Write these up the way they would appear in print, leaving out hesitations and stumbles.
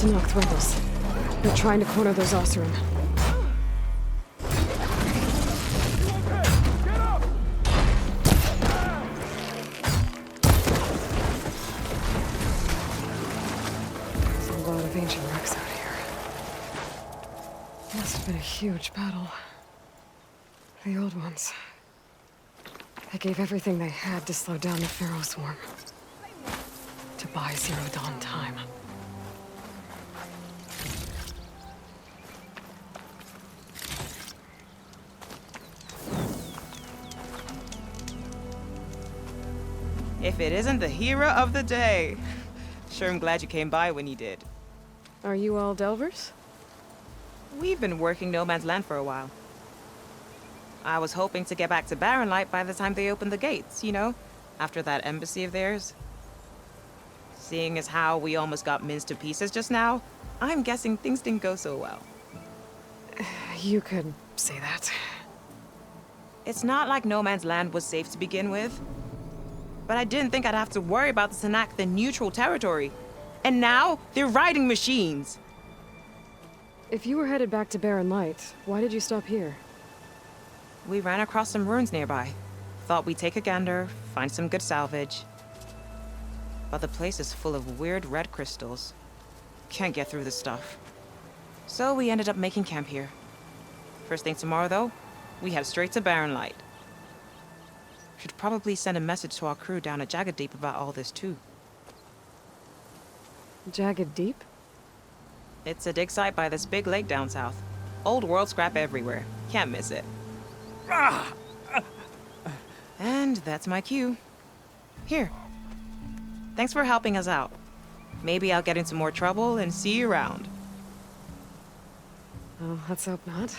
to Noct rebels. They're trying to corner those Oseram. There's a lot of ancient wrecks out here. Must have been a huge battle. The old ones. They gave everything they had to slow down the Pharaoh swarm. To buy Zero Dawn time. If it isn't the hero of the day. Sure, I'm glad you came by when you did. Are you all Delvers? We've been working No Man's Land for a while. I was hoping to get back to Barren Light by the time they opened the gates, you know? After that embassy of theirs. Seeing as how we almost got minced to pieces just now, I'm guessing things didn't go so well. You could say that. It's not like No Man's Land was safe to begin with. But I didn't think I'd have to worry about the Sanak, the neutral territory. And now, they're riding machines. If you were headed back to Barren Light, why did you stop here? We ran across some ruins nearby. Thought we'd take a gander, find some good salvage. But the place is full of weird red crystals. Can't get through the stuff. So we ended up making camp here. First thing tomorrow, though, we head straight to Barren Light. Should probably send a message to our crew down at Jagged Deep about all this, too. Jagged Deep? It's a dig site by this big lake down south. Old world scrap everywhere. Can't miss it. And that's my cue. Here. Thanks for helping us out. Maybe I'll get into more trouble and see you around. Oh, let's hope not.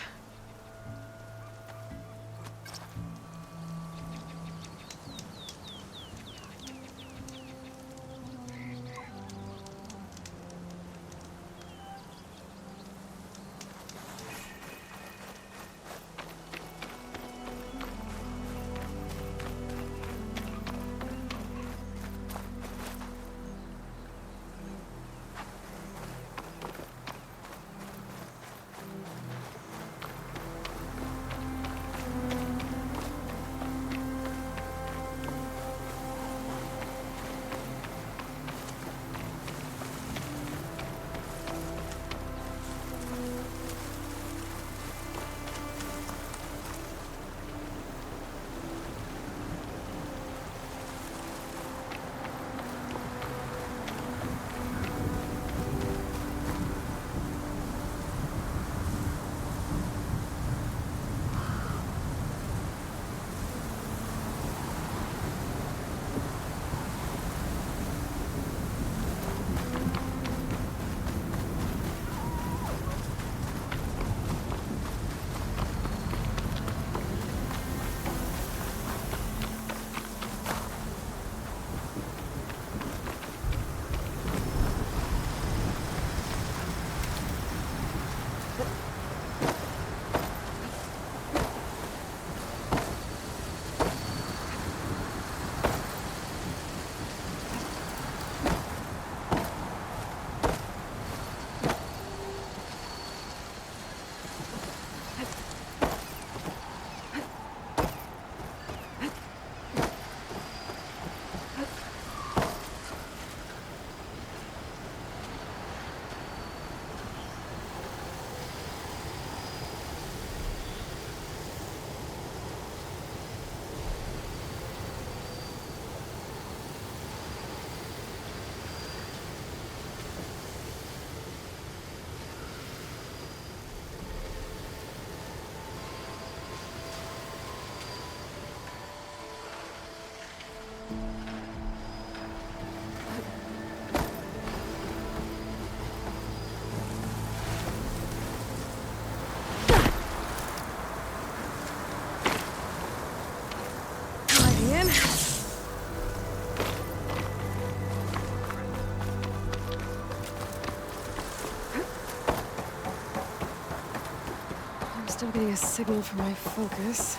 Still getting a signal from my focus.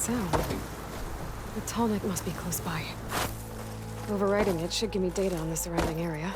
sound. The Tallneck must be close by. Overriding it should give me data on the surrounding area.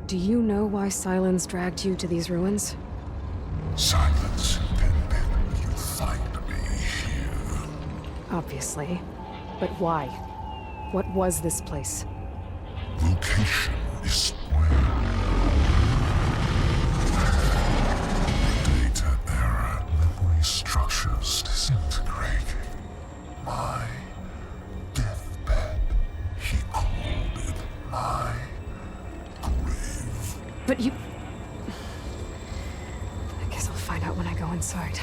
Do you know why Sylens dragged you to these ruins? Silence intended you find me here. Obviously. But why? What was this place? Location is where data era memory structures disintegrating. My deathbed. He called it my grave. But you... I guess I'll find out when I go inside.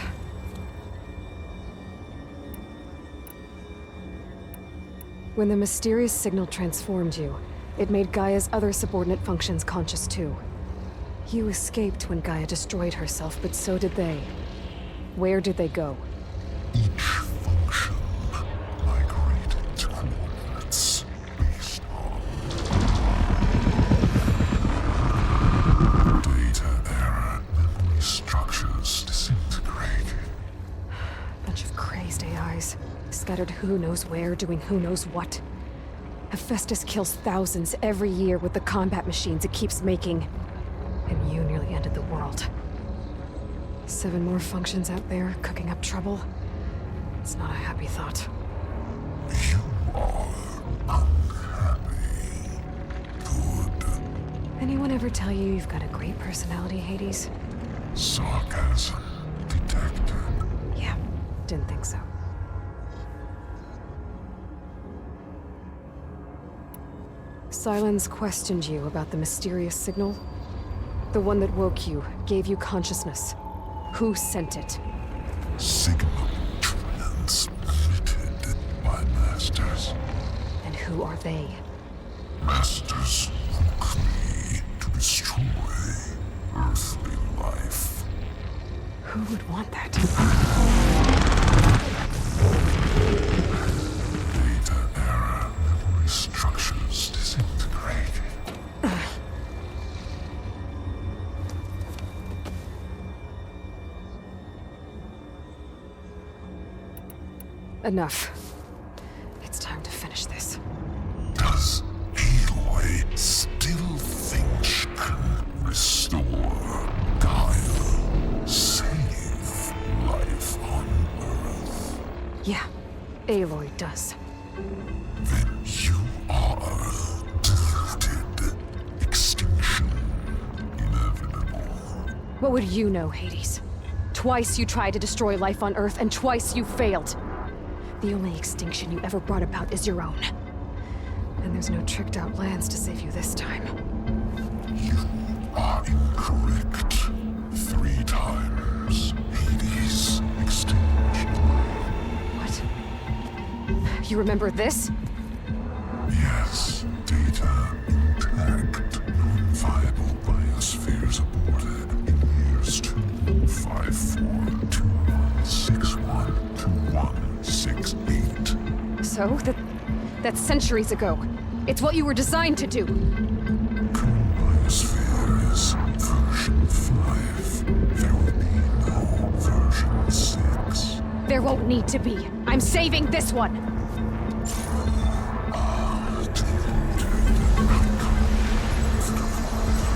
When the mysterious signal transformed you, it made Gaia's other subordinate functions conscious too. You escaped when Gaia destroyed herself, but so did they. Where did they go? Each function migrated to coordinates based on data era memory structures disintegrating. Bunch of crazed AIs, scattered who knows where, doing who knows what. Hephaestus kills thousands every year with the combat machines it keeps making. And you nearly ended the world. 7 more functions out there, cooking up trouble. It's not a happy thought. You are unhappy. Good. Anyone ever tell you you've got a great personality, Hades? Sarcasm detected. Yeah, didn't think so. Sylens questioned you about the mysterious signal? The one that woke you, gave you consciousness. Who sent it? Signal transmitted by masters. And who are they? Masters woke me to destroy earthly life. Who would want that? Data era memory structures disintegrating. Enough. It's time to finish this. Does Aloy still think she can restore Gaia? Save life on Earth? Yeah, Aloy does. Then you are deluded. Extinction inevitable. What would you know, Hades? Twice you tried to destroy life on Earth, and twice you failed. The only extinction you ever brought about is your own. And there's no tricked-out lands to save you this time. You are incorrect. 3 times. Hades extinction. What? You remember this? Yes, data intact. Non-viable biospheres aborted in years 25421612168. So, that's centuries ago. It's what you were designed to do. Current biosphere is version 5. There will be no version 6. There won't need to be. I'm saving this one.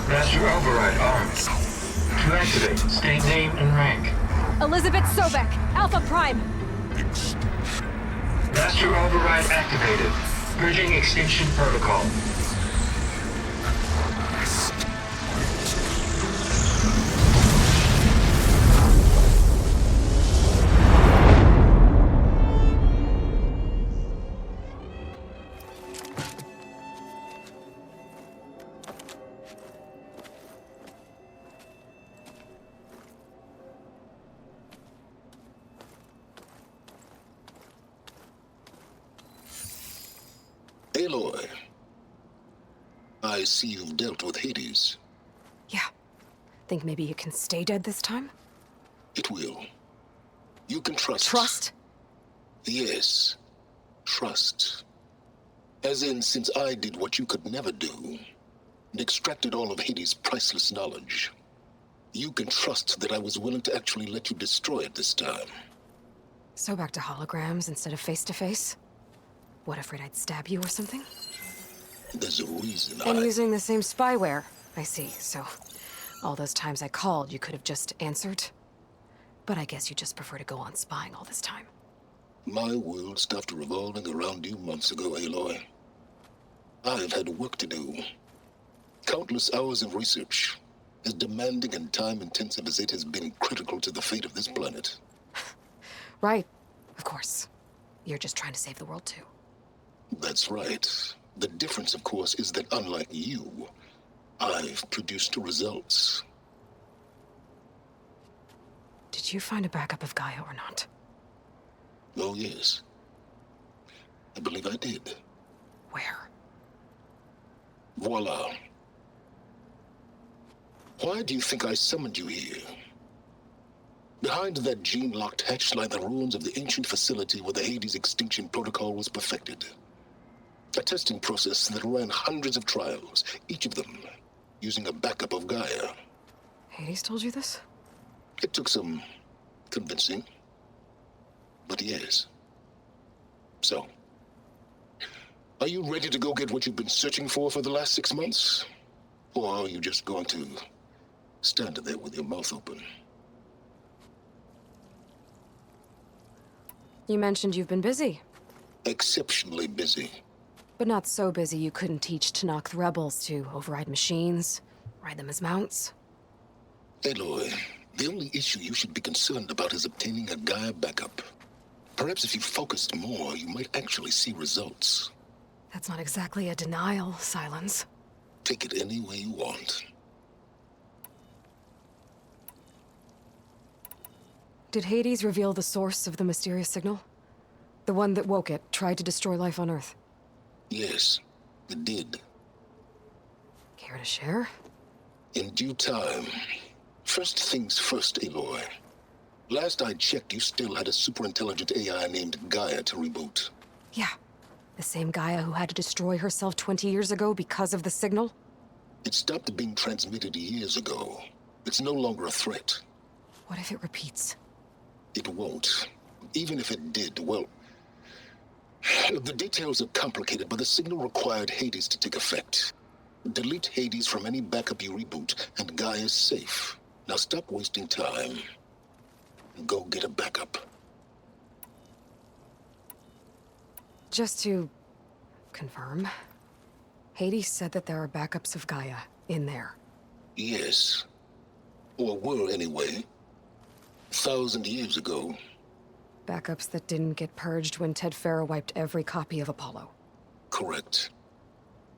Master Override armed. To activate, state name and rank. Elizabeth Sobek, Alpha Prime. Master Override activated. Bridging extinction protocol. Aloy, I see you've dealt with Hades. Yeah. Think maybe you can stay dead this time? It will. You can trust. Trust? Yes. Trust. As in, since I did what you could never do, and extracted all of Hades' priceless knowledge, you can trust that I was willing to actually let you destroy it this time. So back to holograms instead of face-to-face? What, afraid I'd stab you or something? There's a reason And using the same spyware. I see. So, all those times I called, you could have just answered? But I guess you just prefer to go on spying all this time. My world stopped revolving around you months ago, Aloy. I've had work to do. Countless hours of research, as demanding and time-intensive as it has been critical to the fate of this planet. Right. Of course. You're just trying to save the world, too. That's right. The difference, of course, is that unlike you, I've produced results. Did you find a backup of Gaia or not? Oh, yes. I believe I did. Where? Voila. Why do you think I summoned you here? Behind that gene-locked hatch lie the ruins of the ancient facility where the Hades extinction protocol was perfected. A testing process that ran hundreds of trials, each of them using a backup of Gaia. Hades told you this? It took some convincing, but yes. So, are you ready to go get what you've been searching for the last 6 months? Or are you just going to stand there with your mouth open? You mentioned you've been busy. Exceptionally busy. But not so busy you couldn't teach Tenakth rebels to override machines, ride them as mounts. Aloy, the only issue you should be concerned about is obtaining a Gaia backup. Perhaps if you focused more, you might actually see results. That's not exactly a denial, Silence. Take it any way you want. Did Hades reveal the source of the mysterious signal? The one that woke it, tried to destroy life on Earth? Yes, it did. Care to share? In due time. First things first, Aloy. Last I checked, you still had a superintelligent AI named Gaia to reboot. Yeah. The same Gaia who had to destroy herself 20 years ago because of the signal? It stopped being transmitted years ago. It's no longer a threat. What if it repeats? It won't. Even if it did, well... The details are complicated, but the signal required Hades to take effect. Delete Hades from any backup you reboot, and Gaia's safe. Now stop wasting time. And go get a backup. Just to confirm, Hades said that there are backups of Gaia in there. Yes. Or were, anyway. 1,000 years ago. Backups that didn't get purged when Ted Faro wiped every copy of Apollo. Correct.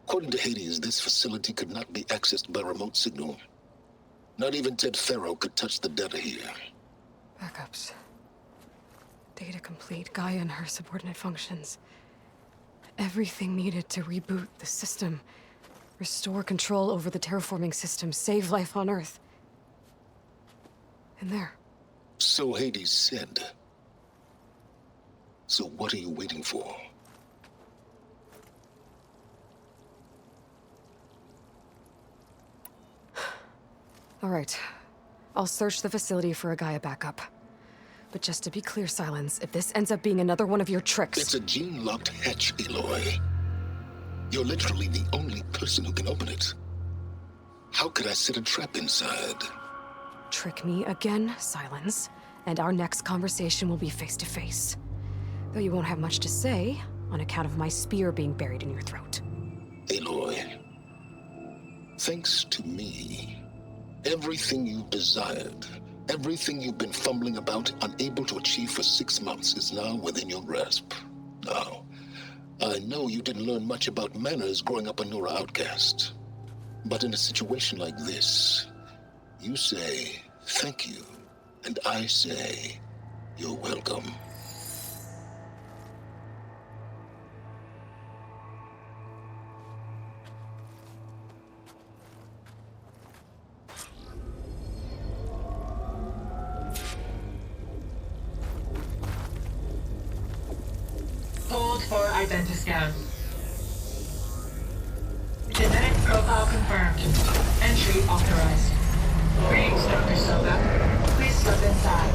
According to Hades, this facility could not be accessed by remote signal. Not even Ted Faro could touch the data here. Backups. Data complete, Gaia and her subordinate functions. Everything needed to reboot the system. Restore control over the terraforming system, save life on Earth. And there. So Hades said. So what are you waiting for? All right. I'll search the facility for a Gaia backup. But just to be clear, Silence, if this ends up being another one of your tricks... It's a gene-locked hatch, Aloy. You're literally the only person who can open it. How could I set a trap inside? Trick me again, Silence, and our next conversation will be face-to-face. Though you won't have much to say, on account of my spear being buried in your throat. Aloy, thanks to me, everything you've desired, everything you've been fumbling about, unable to achieve for 6 months, is now within your grasp. Now, I know you didn't learn much about manners growing up a Nora outcast. But in a situation like this, you say, thank you, and I say, you're welcome. Hold for identiscan. Genetic profile confirmed. Entry authorized. Greetings, Dr. Soga. Please step inside.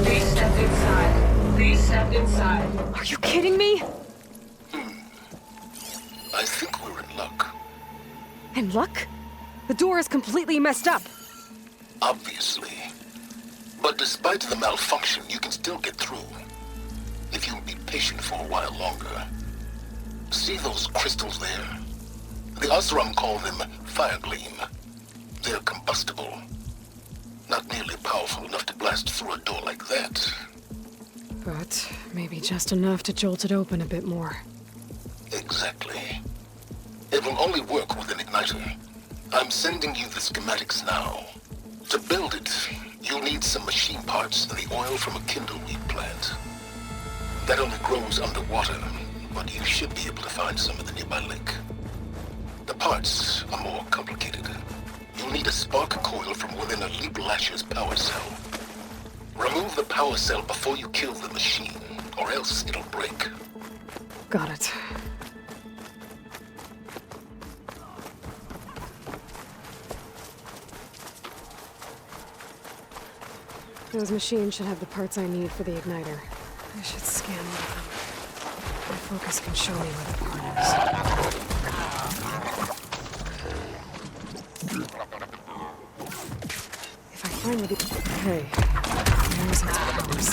Please step inside. Please step inside. Are you kidding me? I think we're in luck. In luck? The door is completely messed up. Obviously. But despite the malfunction, you can still get through. If you'll be patient for a while longer. See those crystals there? The Osram call them Firegleam. They're combustible. Not nearly powerful enough to blast through a door like that. But maybe just enough to jolt it open a bit more. Exactly. It will only work with an igniter. I'm sending you the schematics now. To build it, you'll need some machine parts and the oil from a kindleweed plant. That only grows underwater, but you should be able to find some at the nearby lake. The parts are more complicated. You'll need a spark coil from within a Leap Lasher's power cell. Remove the power cell before you kill the machine, or else it'll break. Got it. Those machines should have the parts I need for the igniter. I should scan one of them. My focus can show me where the part is. If I find where the... Okay. There's its powers.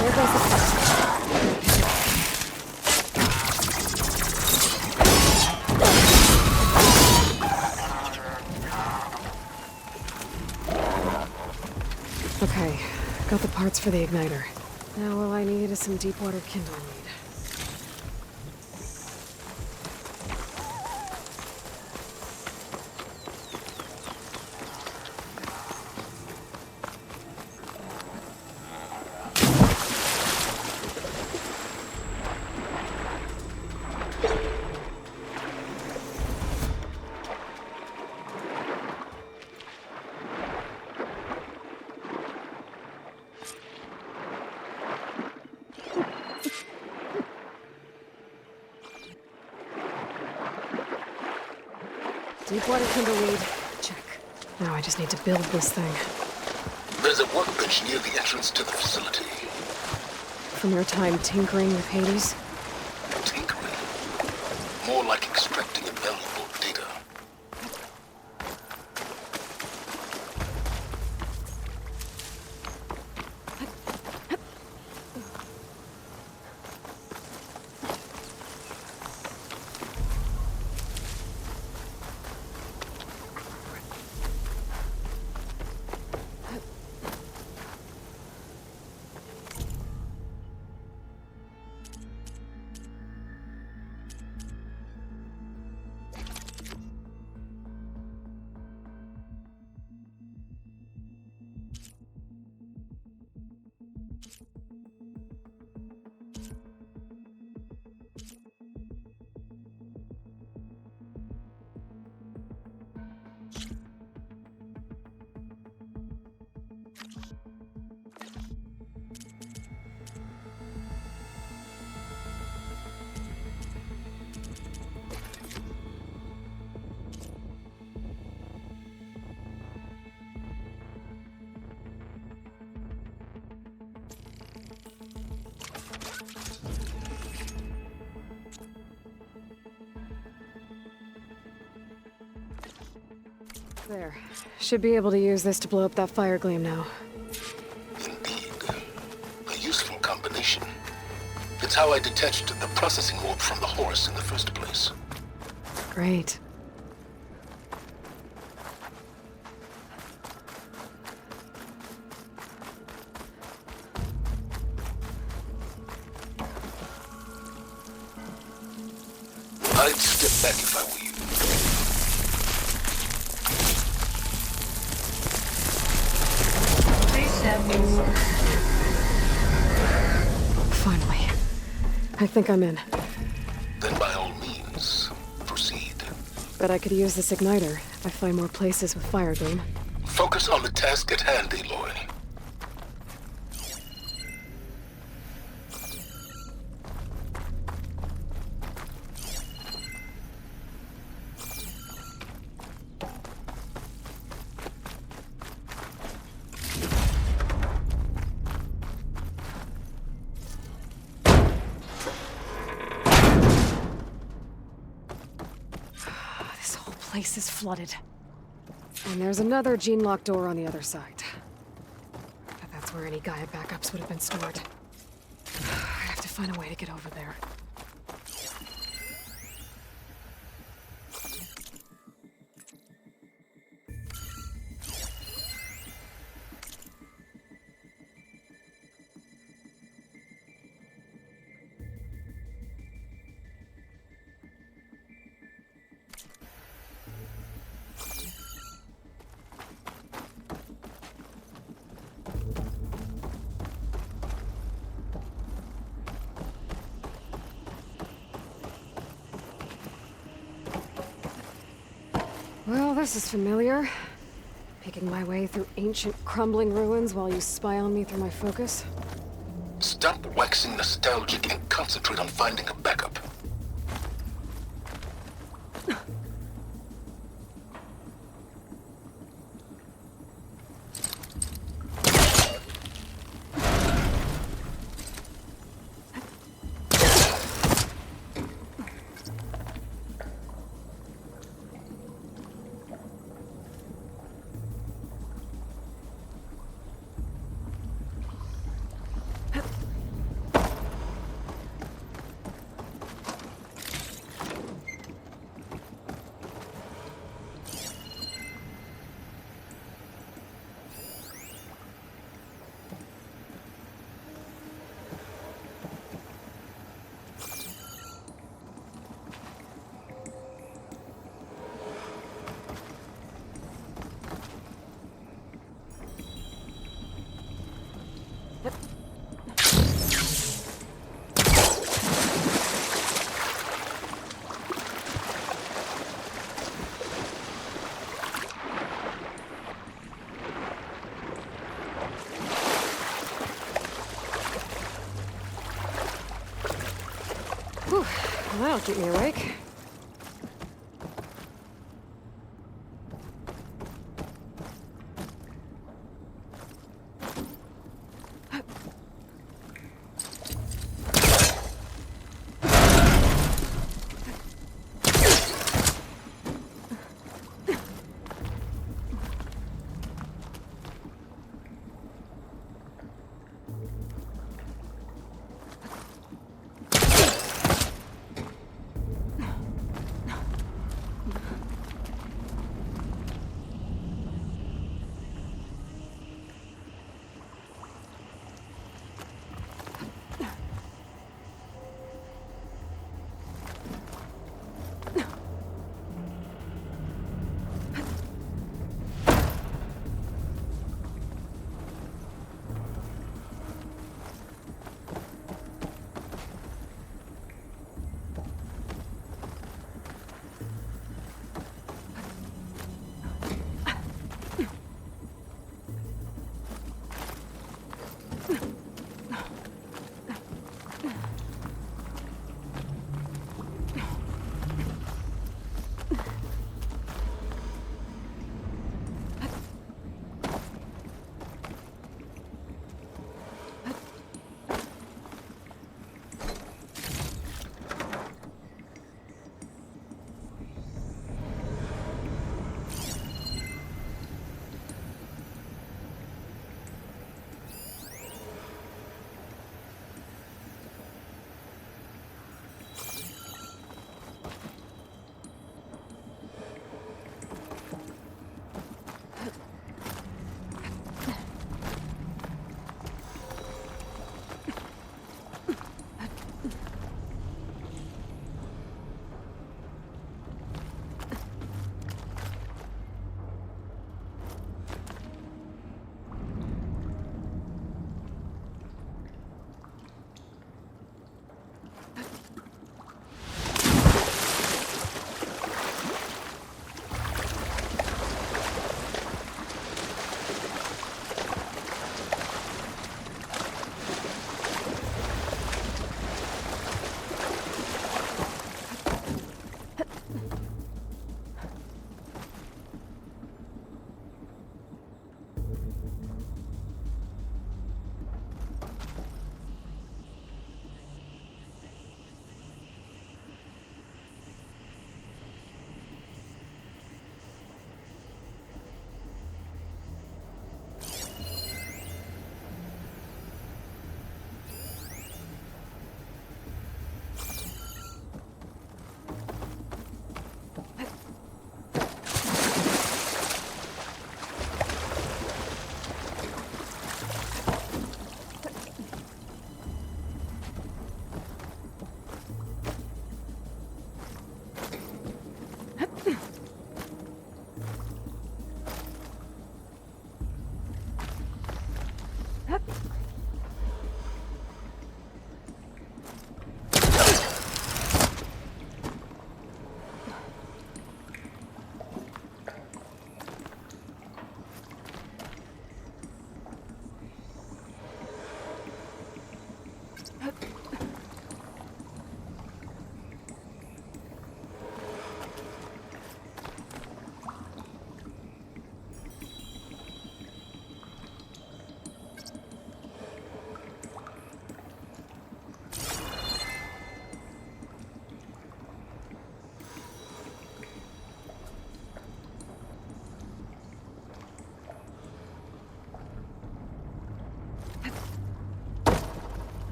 There goes the part. Okay, got the parts for the igniter. Now all I need is some deep water kindleweed. Deepwater kindleweed. Check. Now I just need to build this thing. There's a workbench near the entrance to the facility. From your time tinkering with Hades? Tinkering? More like extracting invaluable data. There. Should be able to use this to blow up that Firegleam now. Indeed. A useful combination. It's how I detached the processing orb from the horse in the first place. Great. I'd step back if I were you. Please step inside. Finally. I think I'm in. Then by all means, proceed. Bet I could use this igniter if I find more places with Firegleam. Focus on the task at hand, Aloy. place is flooded. And there's another gene-locked door on the other side. But that's where any Gaia backups would have been stored. I have to find a way to get over there. Well, this is familiar. Picking my way through ancient, crumbling ruins while you spy on me through my focus. Stop waxing nostalgic and concentrate on finding a backup. Whew, that'll keep me awake.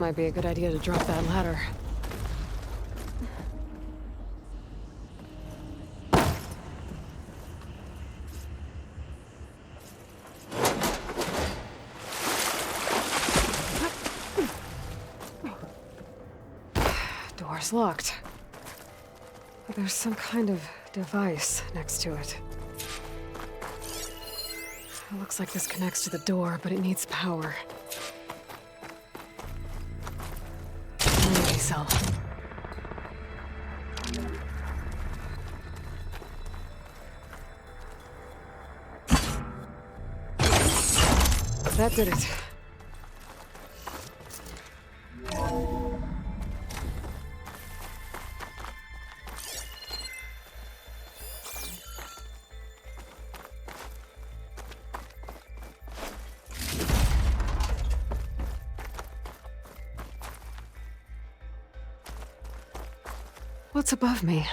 Might be a good idea to drop that ladder. Door's locked. But there's some kind of device next to it. It looks like this connects to the door, but it needs power. Memory cell. That did it. What's above me?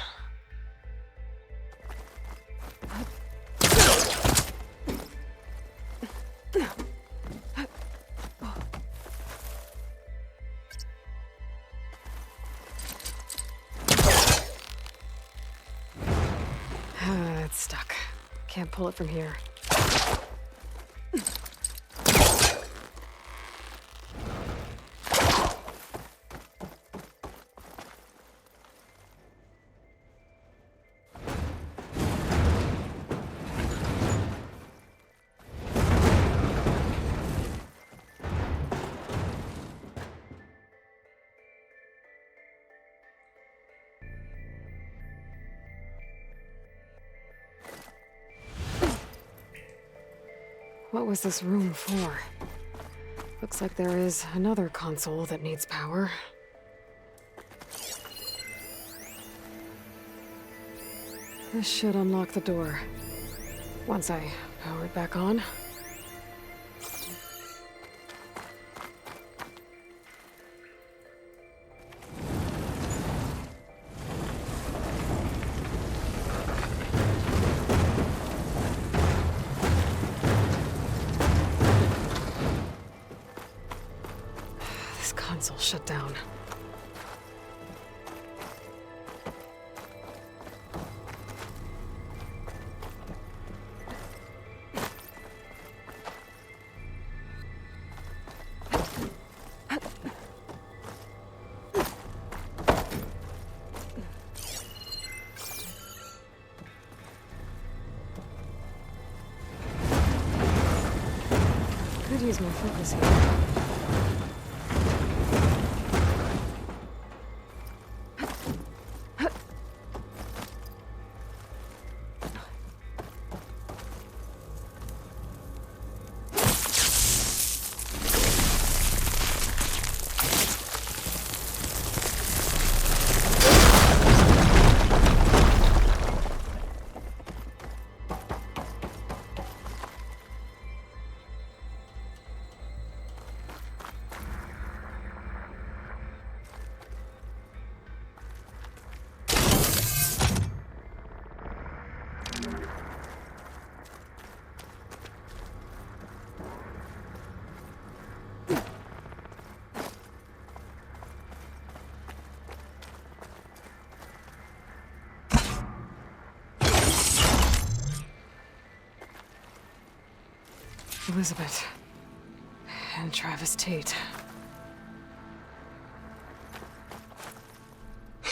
It's stuck. Can't pull it from here. What was this room for? Looks like there is another console that needs power. This should unlock the door. Once I power it back on. Console shut down. Could use more focus here. Elizabeth. And Travis Tate.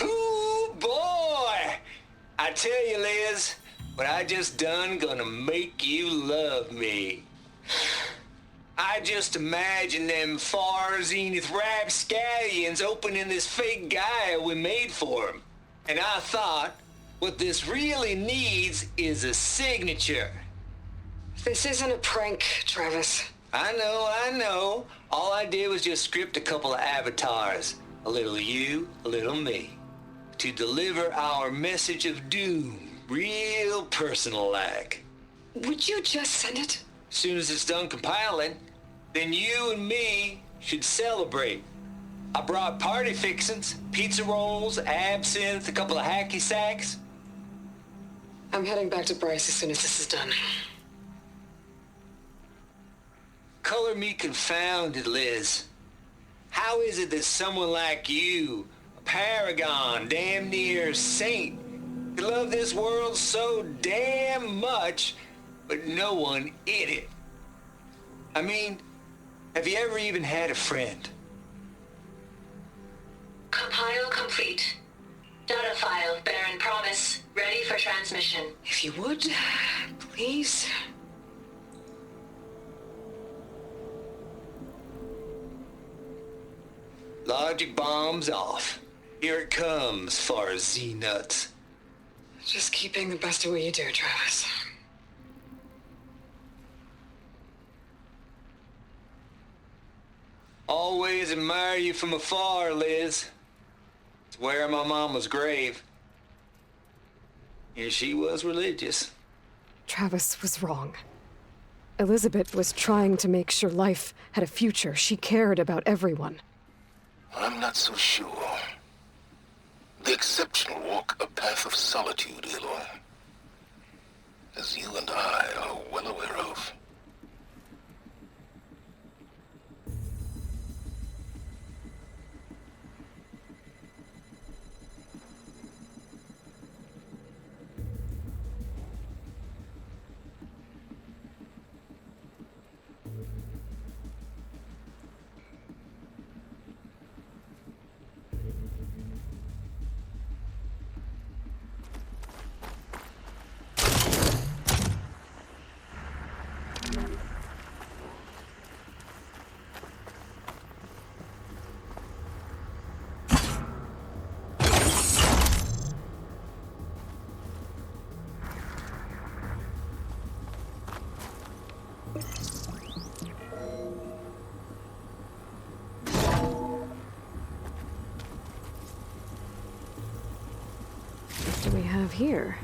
Ooh, boy! I tell you, Liz, what I just done gonna make you love me. I just imagine them far zenith rapscallions opening this fake Gaia we made for them. And I thought, what this really needs is a signature. This isn't a prank, Travis. I know. All I did was just script a couple of avatars. A little you, a little me. To deliver our message of doom, real personal-like. Would you just send it? Soon as it's done compiling, then you and me should celebrate. I brought party fixins, pizza rolls, absinthe, a couple of hacky sacks. I'm heading back to Bryce as soon as this is done. Color me confounded, Liz. How is it that someone like you, a paragon, damn near saint, could love this world so damn much, but no one in it? I mean, have you ever even had a friend? Compile complete. Data file, Baron Promise, ready for transmission. If you would, please. Logic bombs off. Here it comes, far as Z-nuts. Just keeping the best of what you do, Travis. Always admire you from afar, Liz. It's where my mama's grave. And she was religious. Travis was wrong. Elizabeth was trying to make sure life had a future. She cared about everyone. I'm not so sure. The exceptional walk a path of solitude, Aloy. As you and I are well aware of. What do we have here?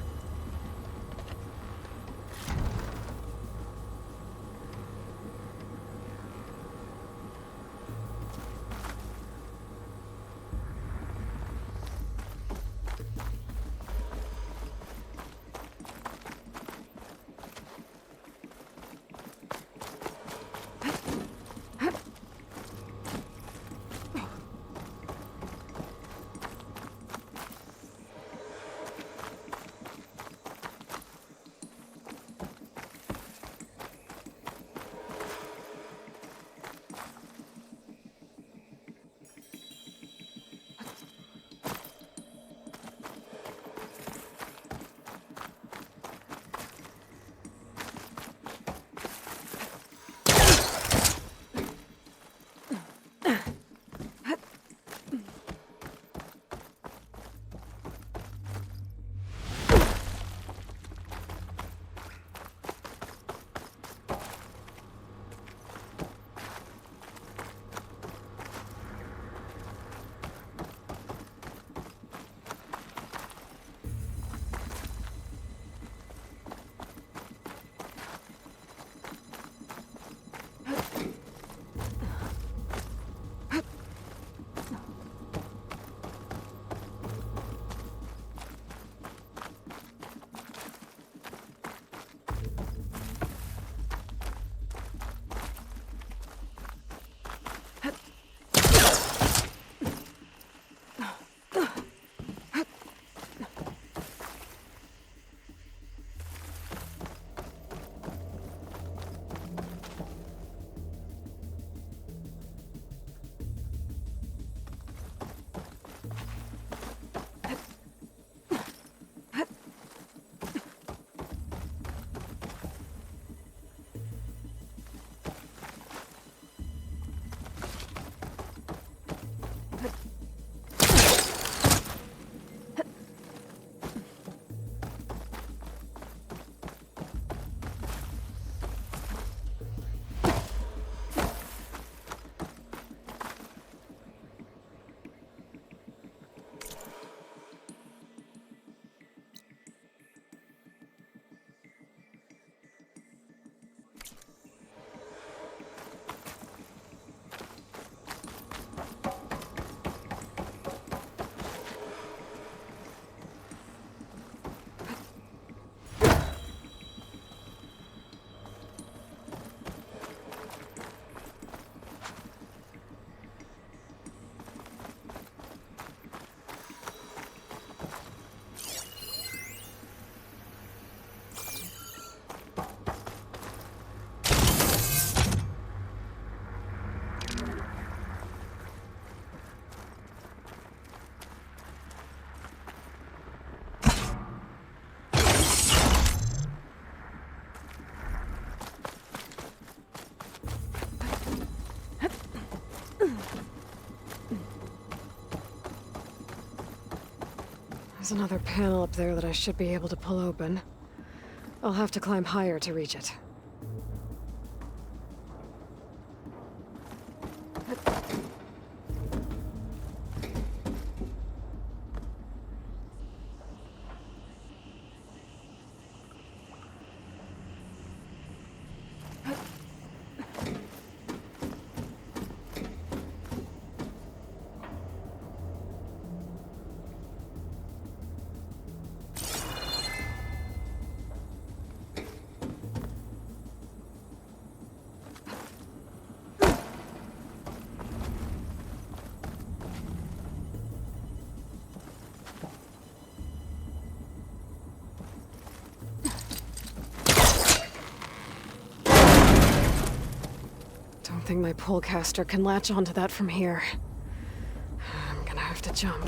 There's another panel up there that I should be able to pull open. I'll have to climb higher to reach it. Don't think my pullcaster can latch onto that from here. I'm gonna have to jump.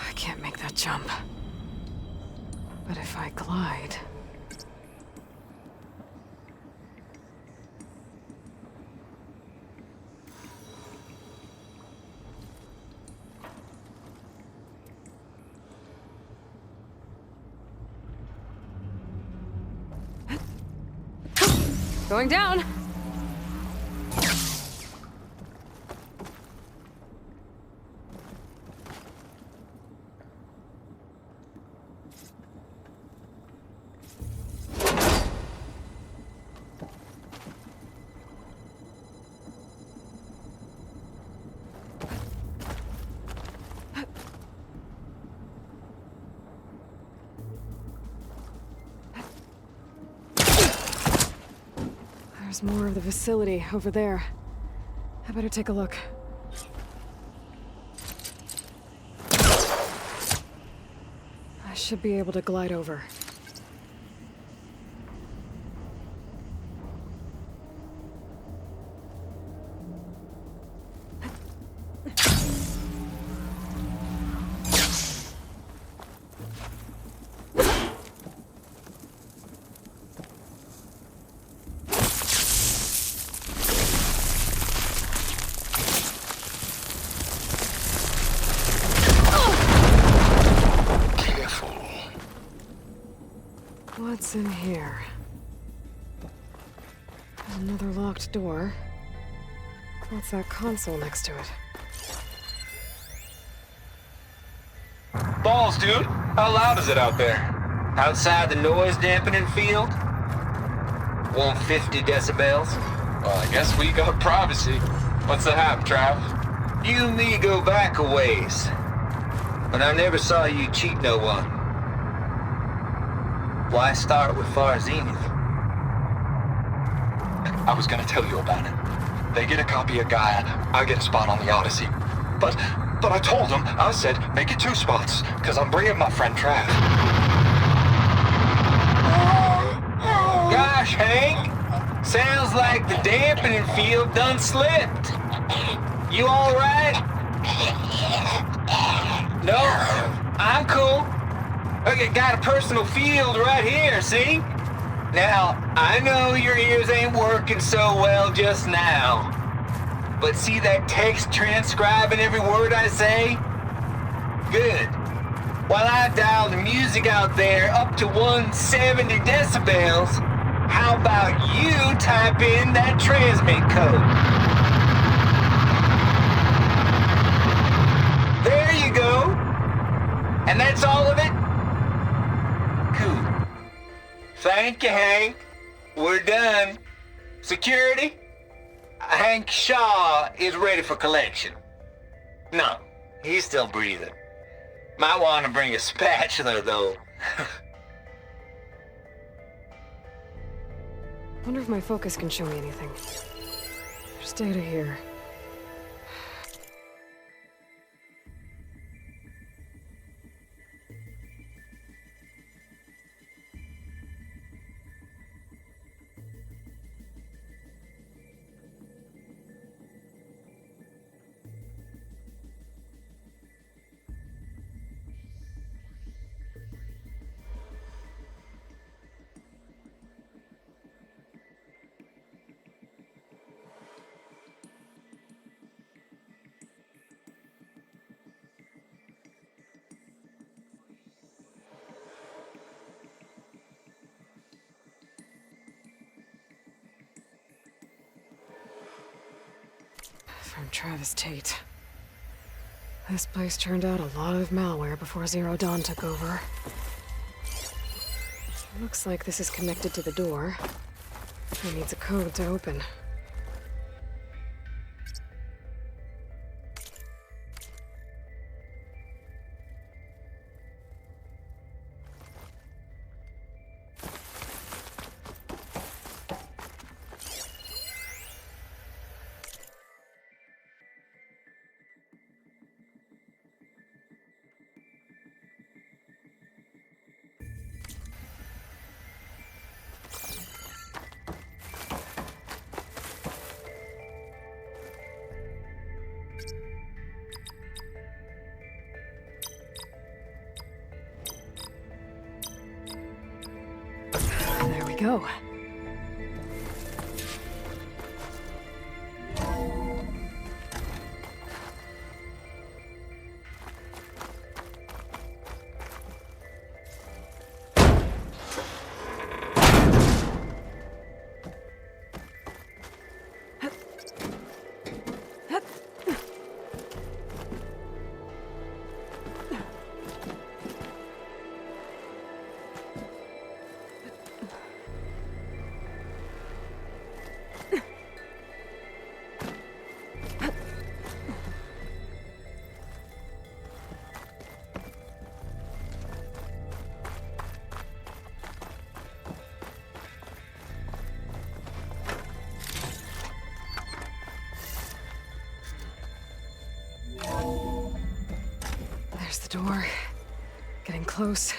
I can't make that jump. But if I glide... Going down! There's more of the facility over there. I better take a look. I should be able to glide over. What's in here? There's another locked door. What's that console next to it? Balls, dude. How loud is it out there? Outside the noise dampening field? 150 decibels? Well, I guess we got privacy. What's the hap, Trav? You and me go back a ways. But I never saw you cheat no one. Why start with Far Zenith? I was gonna tell you about it. They get a copy of Gaia, I get a spot on the Odyssey. But I told them, I said, make it 2 spots, because I'm bringing my friend Trav. Gosh, Hank. Sounds like the dampening field done slipped. You all right? No, I'm cool. Okay, got a personal field right here, see? Now, I know your ears ain't working so well just now. But see that text transcribing every word I say? Good. While I dial the music out there up to 170 decibels, how about you type in that transmit code? There you go. And that's all of it? Cool. Thank you, Hank. We're done. Security? Hank Shaw is ready for collection. No, he's still breathing. Might want to bring a spatula, though. Wonder if my focus can show me anything. There's data here. From Travis Tate. This place turned out a lot of malware before Zero Dawn took over. Looks like this is connected to the door. It needs a code to open. There we go. There's the door. Getting close.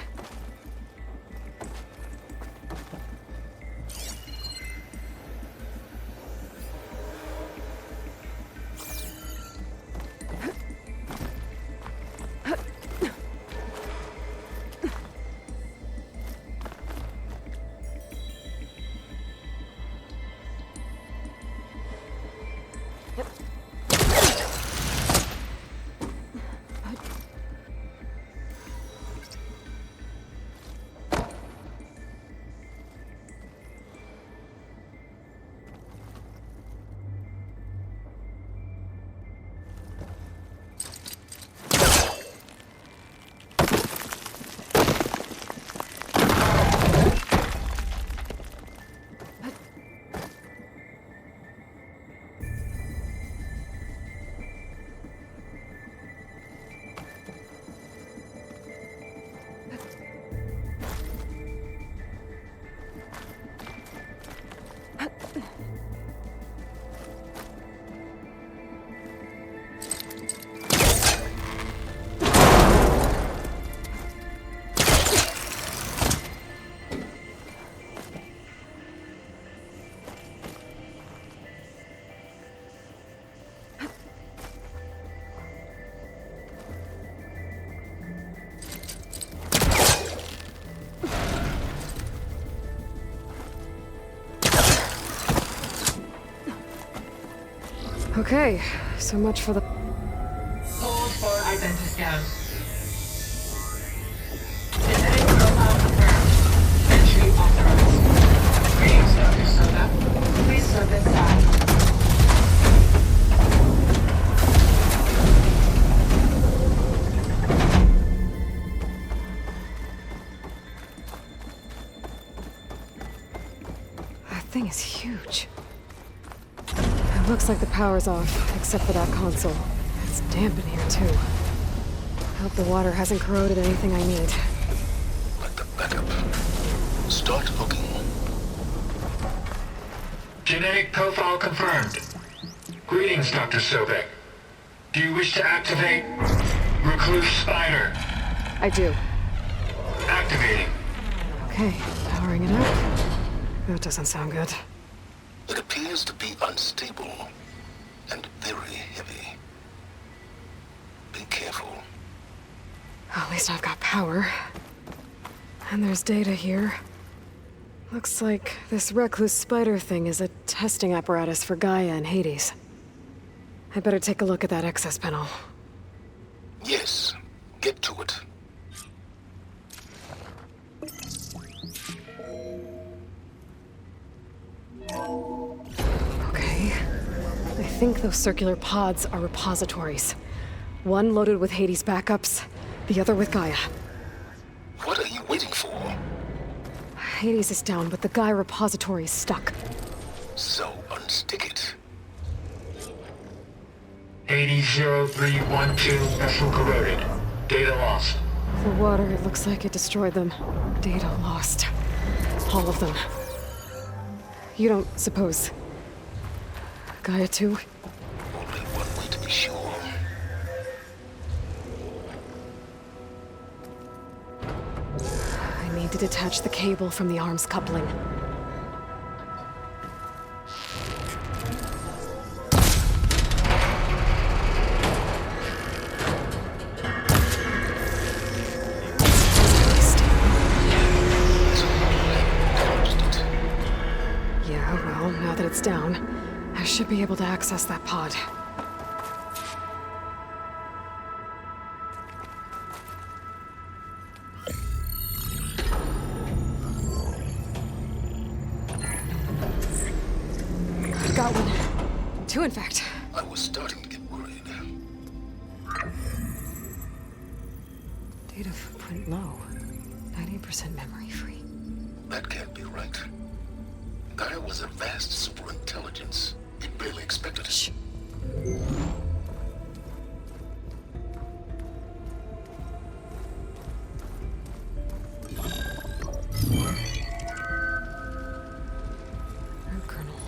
Okay, so much for the... Hold for identiscan. Genetic profile confirmed. Entry authorized. Greetings, Dr. Soda. Please step inside. That thing is huge. It looks like the power's off, except for that console. It's damp in here, too. Hope the water hasn't corroded anything I need. Like the backup. Start looking. Genetic profile confirmed. Greetings, Dr. Sobek. Do you wish to activate Recluse Spider? I do. Activating. Okay, powering it up. That doesn't sound good. It appears to be unstable and very heavy. Be careful. At least I've got power. And there's data here. Looks like this Recluse Spider thing is a testing apparatus for Gaia and Hades. I'd better take a look at that access panel. Yes, get to it. Okay. I think those circular pods are repositories. One loaded with Hades backups, the other with Gaia. What are you waiting for? Hades is down, but the Gaia repository is stuck. So unstick it. Hades 0312 vessel corroded. Data lost. The water, it looks like it destroyed them. Data lost. All of them. You don't suppose... Gaia too? Only one way to be sure. I need to detach the cable from the arms coupling. Yeah, well, now that it's down, I should be able to access that pod. I've got one. Two, in fact. I was starting to get worried. Data footprint low. 90% memory free. That can't be right. Gaia was a vast superintelligence. It barely expected it. Shh. Colonel.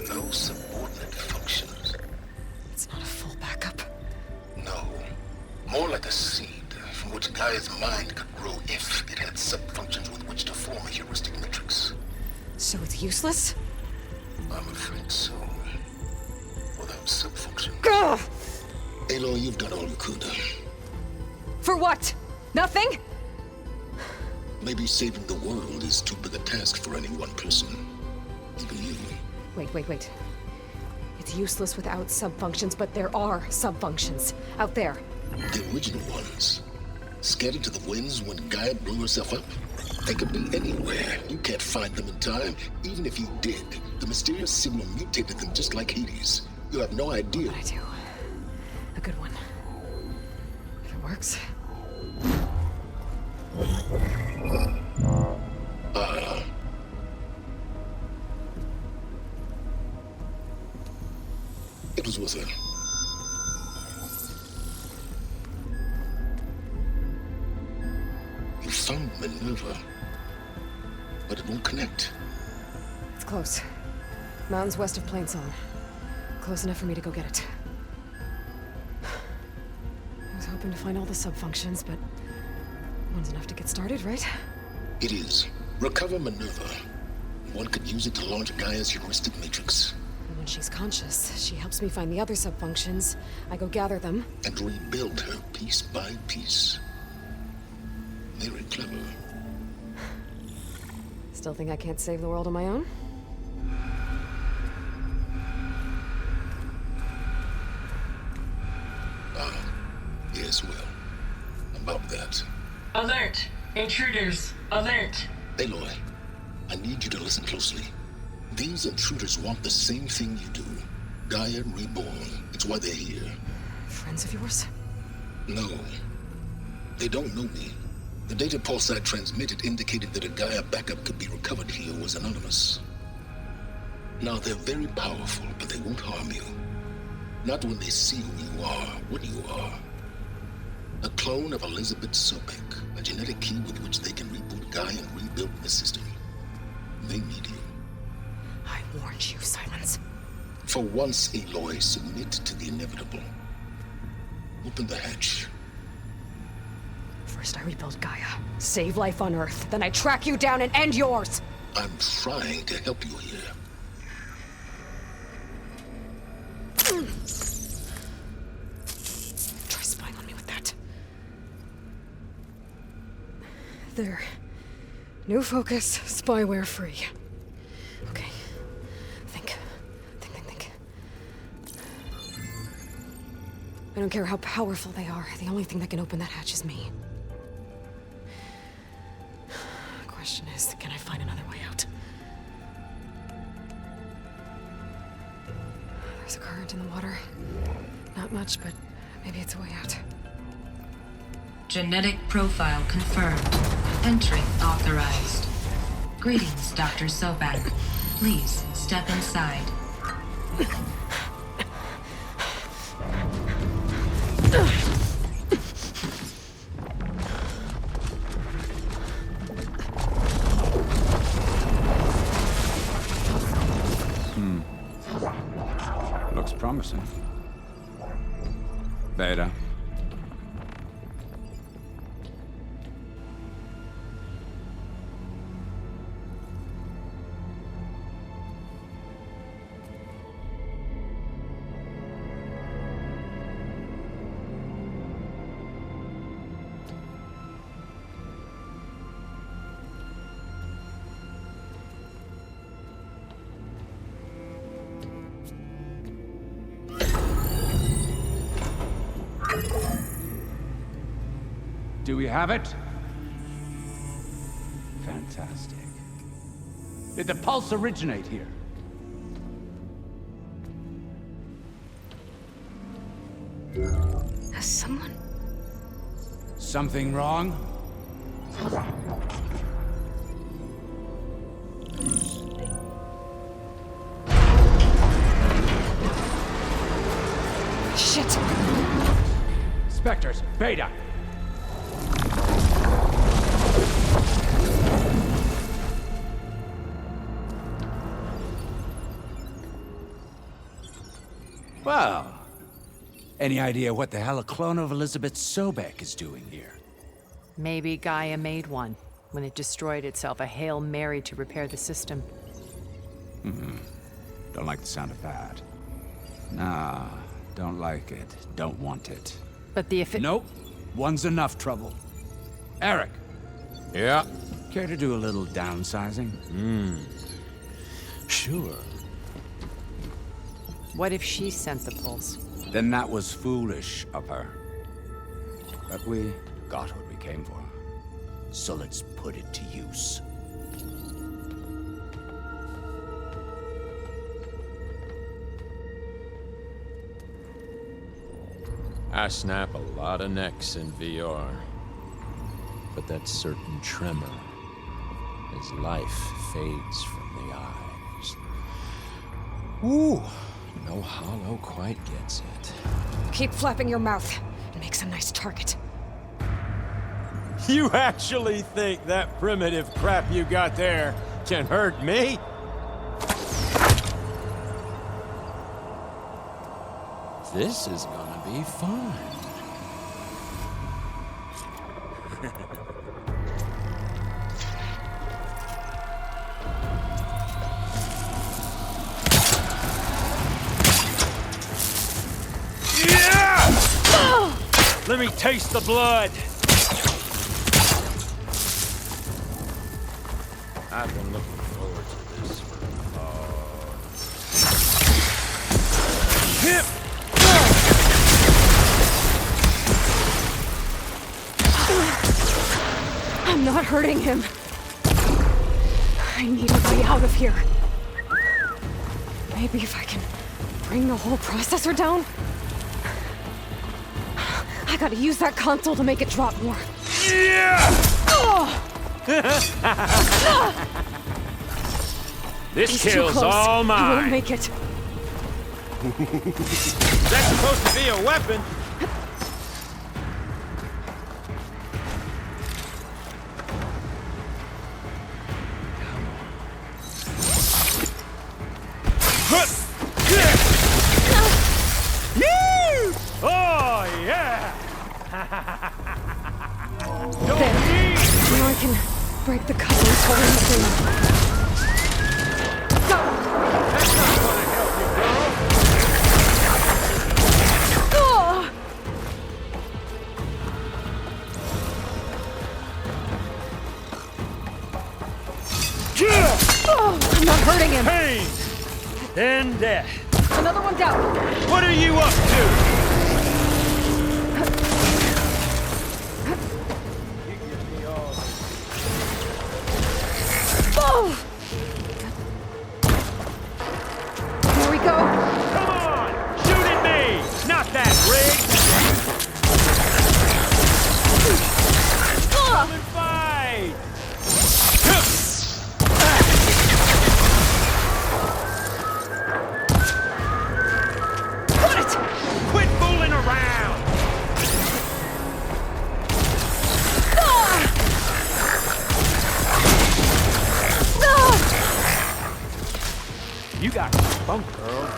No subordinate functions. It's not a full backup. No. More like a seed from which Gaia's mind could grow if it had subfunctions with which to form a heuristic matrix. So it's useless? I'm afraid so. Without subfunction. Gah! Aloy, you've done all you could. For what? Nothing? Maybe saving the world is too big a task for any one person. Even you. Wait. It's useless without subfunctions, but there are subfunctions out there. The original ones. Scattered to the winds when Gaia blew herself up? They could be anywhere. You can't find them in time. Even if you did, the mysterious signal mutated them just like Hades. You have no idea. But I do. A good one. If it works. It was with her. You found Minerva, but it won't connect. It's close. Mountains west of Plainsong. Close enough for me to go get it. I was hoping to find all the subfunctions, but one's enough to get started, right? It is. Recover Minerva. One could use it to launch Gaia's heuristic matrix. And when she's conscious, she helps me find the other subfunctions. I go gather them. And rebuild her piece by piece. Very clever. Still think I can't save the world on my own? Yes, well. About that. Alert! Intruders! Alert! Aloy, I need you to listen closely. These intruders want the same thing you do. Gaia reborn. It's why they're here. Friends of yours? No. They don't know me. The data pulse I transmitted indicated that a Gaia backup could be recovered here was anonymous. Now, they're very powerful, but they won't harm you. Not when they see who you are, what you are. A clone of Elizabeth Sobek, a genetic key with which they can reboot Gaia and rebuild the system. They need you. I warned you, Silence. For once, Aloy, submit to the inevitable. Open the hatch. First I rebuild Gaia, save life on Earth, then I track you down and end yours! I'm trying to help you here. Try spying on me with that. There. New focus, spyware free. Okay. Think. I don't care how powerful they are. The only thing that can open that hatch is me. Question is, can I find another way out? There's a current in the water. Not much, but maybe it's a way out. Genetic profile confirmed. Entry authorized. Greetings, Dr. Sobek. Please step inside. Looks promising. Beta. Do we have it? Fantastic. Did the pulse originate here? Has someone... Something wrong? Shit! Spectres, Beta! Well, any idea what the hell a clone of Elizabeth Sobek is doing here? Maybe Gaia made one when it destroyed itself, a Hail Mary to repair the system. Don't like the sound of that. Nah, don't like it. Don't want it. But the Nope. One's enough trouble. Eric. Yeah? Care to do a little downsizing? Sure. What if she sent the pulse? Then that was foolish of her. But we got what we came for. So let's put it to use. I snap a lot of necks in VR. But that certain tremor as life fades from the eyes. Ooh, no hollow quite gets it. Keep flapping your mouth. It makes a nice target. You actually think that primitive crap you got there can hurt me? This is gonna be fun. Let me taste the blood. I've been looking forward to this for I'm not hurting him. I need a way out of here. Maybe if I can bring the whole processor down? I gotta use that console to make it drop more. This He's too kill's close. all I mine. won't make it. That's supposed to be a weapon. Oh, yeah! There. Now I can break the couplings holding the thing. Go! That's not gonna help you, girl. Oh! Oh, I'm not hurting him. Pain and death. Another one down. What are you up to? Oh! Here we go. Come on! You got spunk, girl.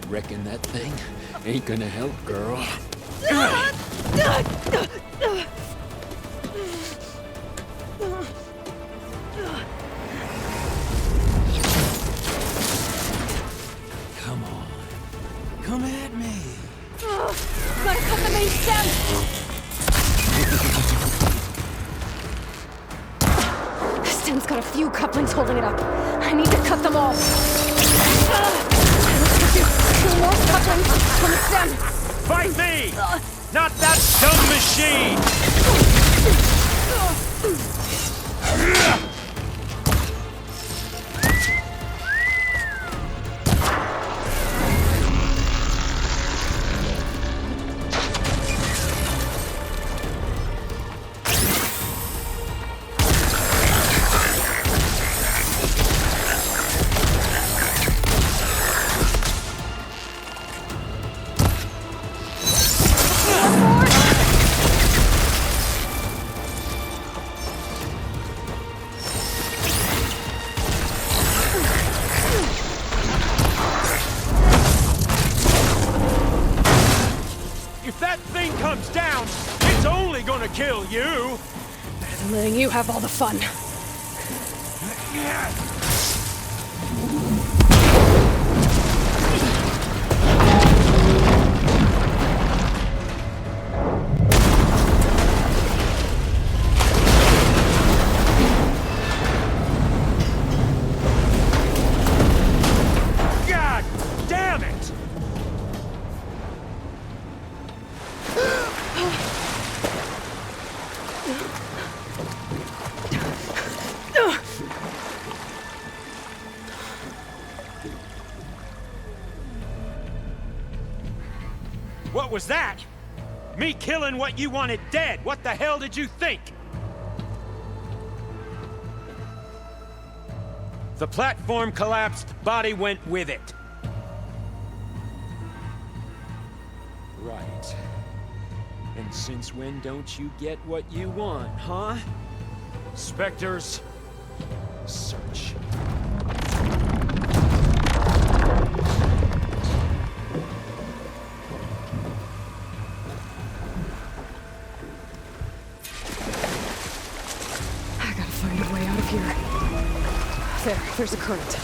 Reckon that thing ain't gonna help, girl. Come on. Come at me. Gotta cut the main stem! The stem's got a few couplings holding it up. I need to cut them all. Two more couplings on the stem. Fight me! Not that dumb machine! If that thing comes down, it's only gonna kill you! Better than letting you have all the fun. God damn it! What was that? Me killing what you wanted dead. What the hell did you think? The platform collapsed, body went with it. Right. And since when don't you get what you want, huh? Spectres, search. I gotta find a way out of here. There's a current.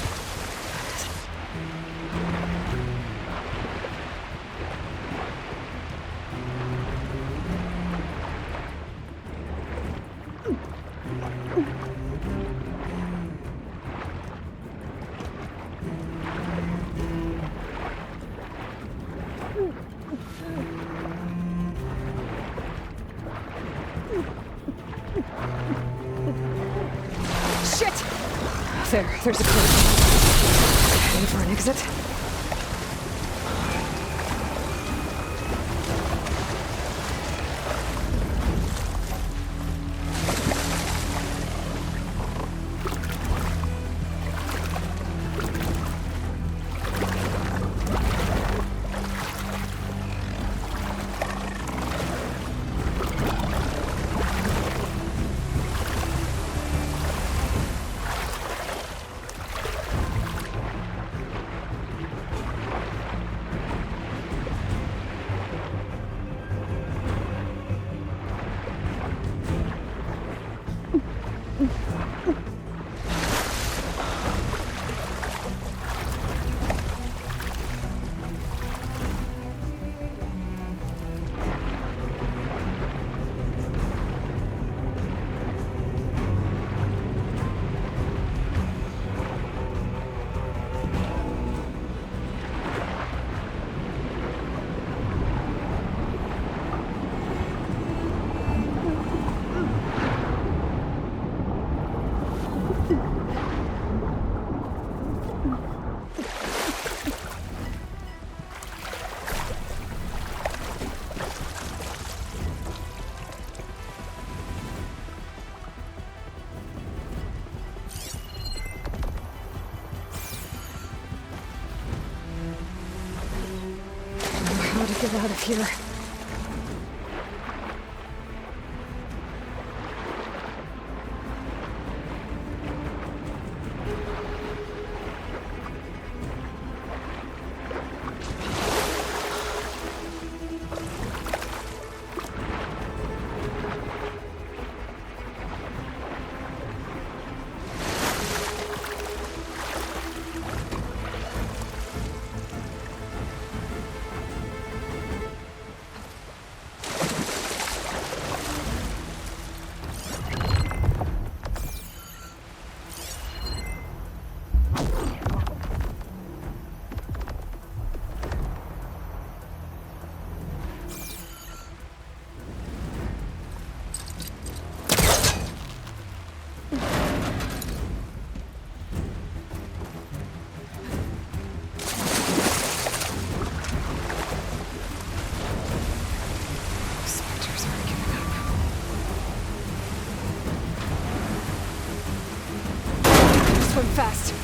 Shit! There's a current. Heading for an exit. How to get out of here. Swim fast.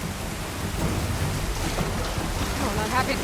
Oh, not happy.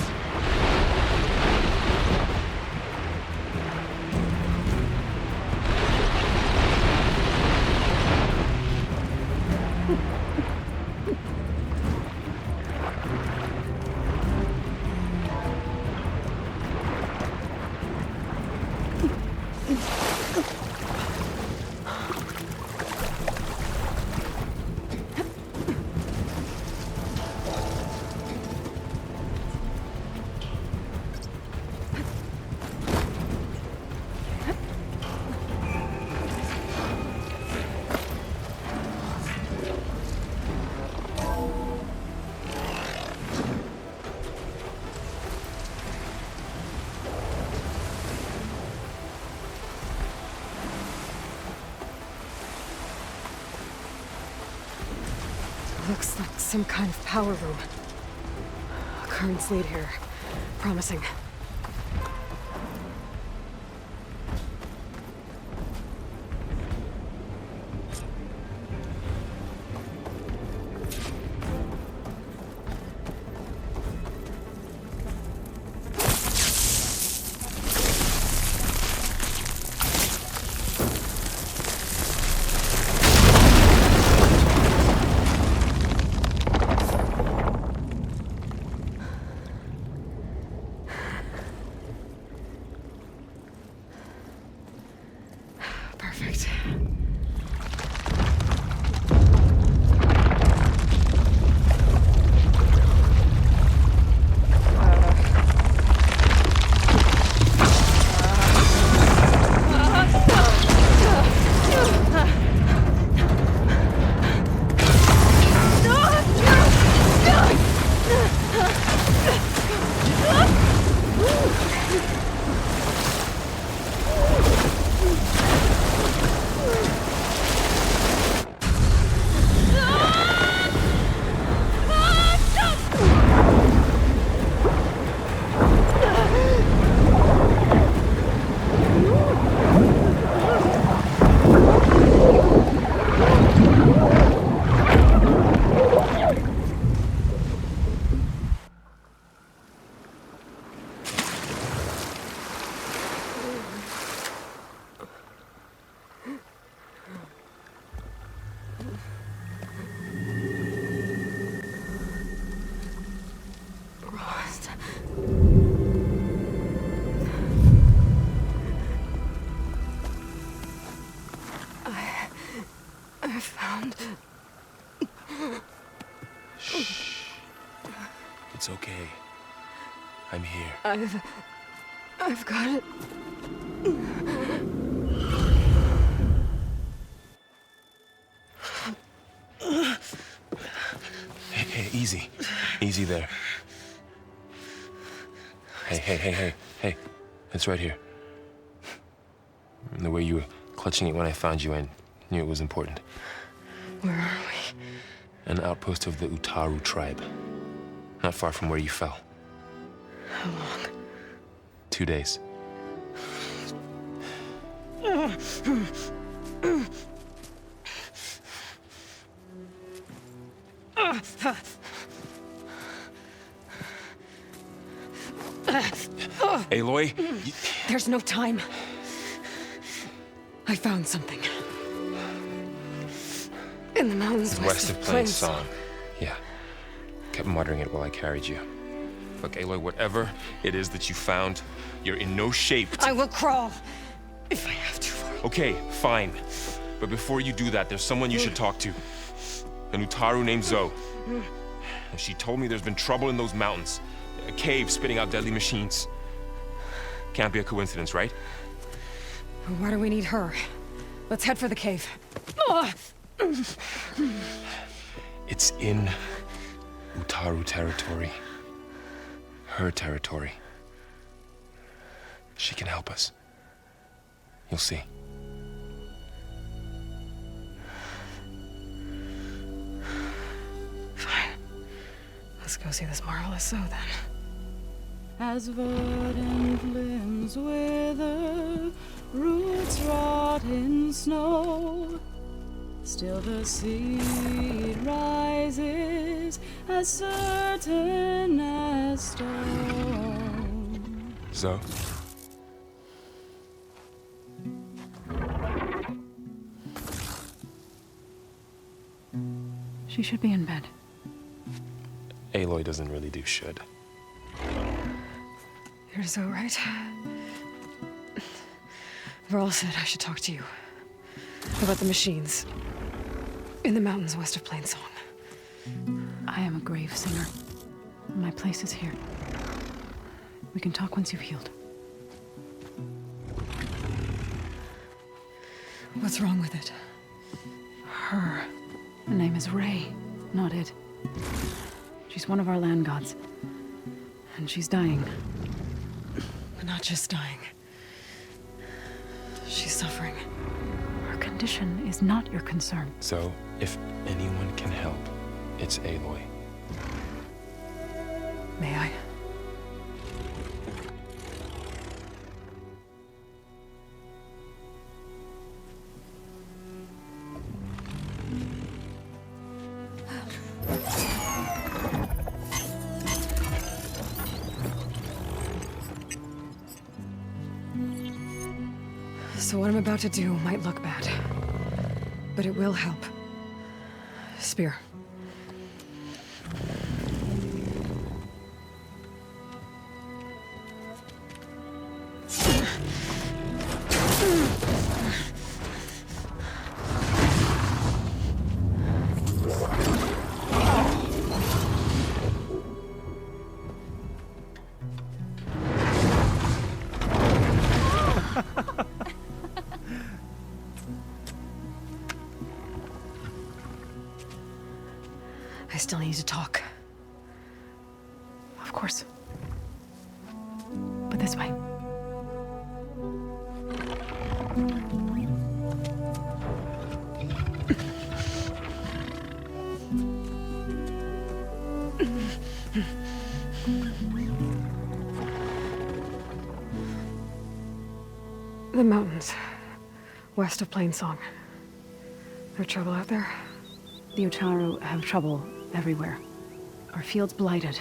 Looks like some kind of power room. Currents lead here. Promising. Perfect. I found... Shh. It's okay. I'm here. I've got it. Hey, easy. Easy there. Hey. It's right here. The way you were clutching it when I found you, I knew it was important. Where are we? An outpost of the Utaru tribe. Not far from where you fell. How long? 2 days. Aloy, There's no time. I found something. In the mountains west of Plain Song. Yeah. Kept muttering it while I carried you. Look, Aloy, whatever it is that you found, you're in no shape to... I will crawl, if I have to. Okay, fine. But before you do that, there's someone you should talk to. An Utaru named Zoe. And she told me there's been trouble in those mountains. A cave spitting out deadly machines. Can't be a coincidence, right? Why do we need her? Let's head for the cave. It's in Utaru territory. Her territory. She can help us. You'll see. Fine. Let's go see this marvelous Zoe then. As verdant limbs wither, roots rot in snow, Still the seed rises as certain as stone. Zoe? She should be in bed. Aloy doesn't really do should. You're so right. Varl said I should talk to you about the machines in the mountains west of Plainsong. I am a grave singer. My place is here. We can talk once you've healed. What's wrong with it? Her name is Ray, not it. She's one of our land gods. And she's dying. But not just dying. She's suffering. Her condition is not your concern. So, if anyone can help, it's Aloy. May I? So what I'm about to do might look bad, but it will help. Spear. I still need to talk. Of course. But this way. The mountains, west of Plainsong. There trouble out there? The Utaru have trouble everywhere. Our fields blighted,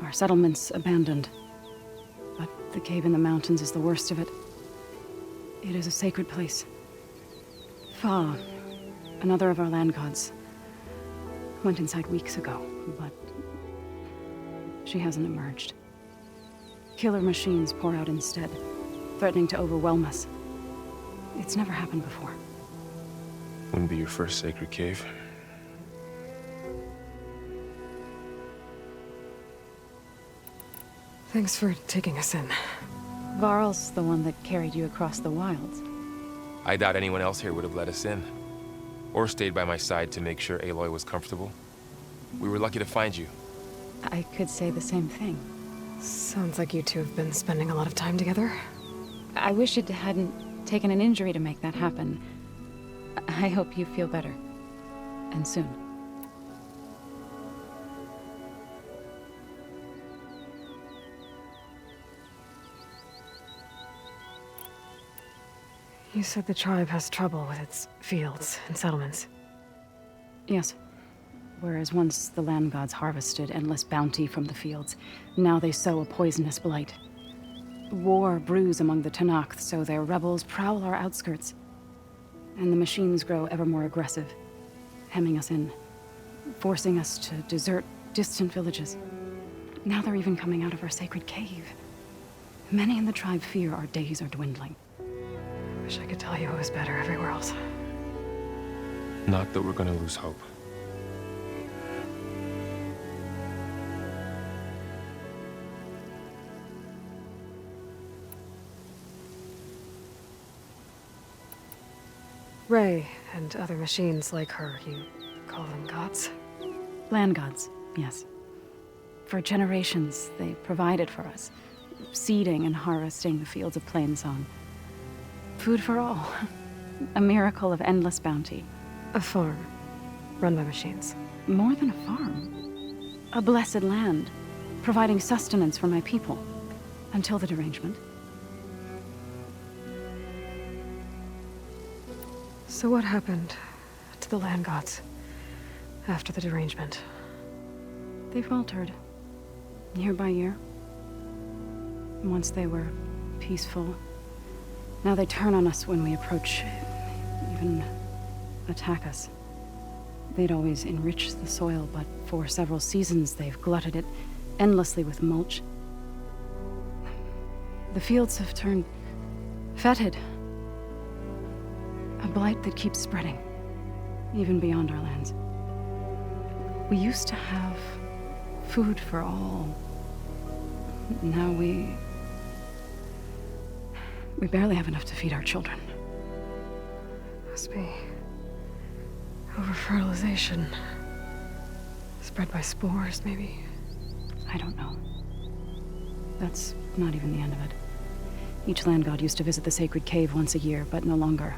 our settlements abandoned. But the cave in the mountains is the worst of it. It is a sacred place. Fa, another of our land gods, went inside weeks ago, but she hasn't emerged. Killer machines pour out instead, threatening to overwhelm us. It's never happened before. Wouldn't be your first sacred cave. Thanks for taking us in. Varl's the one that carried you across the wilds. I doubt anyone else here would have let us in. Or stayed by my side to make sure Aloy was comfortable. We were lucky to find you. I could say the same thing. Sounds like you two have been spending a lot of time together. I wish it hadn't taken an injury to make that happen. I hope you feel better. And soon. You said the tribe has trouble with its fields and settlements. Yes. Whereas once the land gods harvested endless bounty from the fields, now they sow a poisonous blight. War brews among the Tenakth, so their rebels prowl our outskirts. And the machines grow ever more aggressive, hemming us in, forcing us to desert distant villages. Now they're even coming out of our sacred cave. Many in the tribe fear our days are dwindling. Wish I could tell you it was better everywhere else. Not that we're gonna lose hope. Ray and other machines like her, you call them gods? Land gods, yes. For generations, they provided for us, seeding and harvesting the fields of Plainsong. Food for all. A miracle of endless bounty. A farm, run by machines. More than a farm. A blessed land, providing sustenance for my people. Until the derangement. So what happened to the land gods after the derangement? They faltered, year by year. Once they were peaceful. Now they turn on us when we approach, even attack us. They'd always enriched the soil, but for several seasons they've glutted it endlessly with mulch. The fields have turned fetid. A blight that keeps spreading, even beyond our lands. We used to have food for all. Now we barely have enough to feed our children. Must be over-fertilization. Spread by spores, maybe? I don't know. That's not even the end of it. Each land god used to visit the sacred cave once a year, but no longer.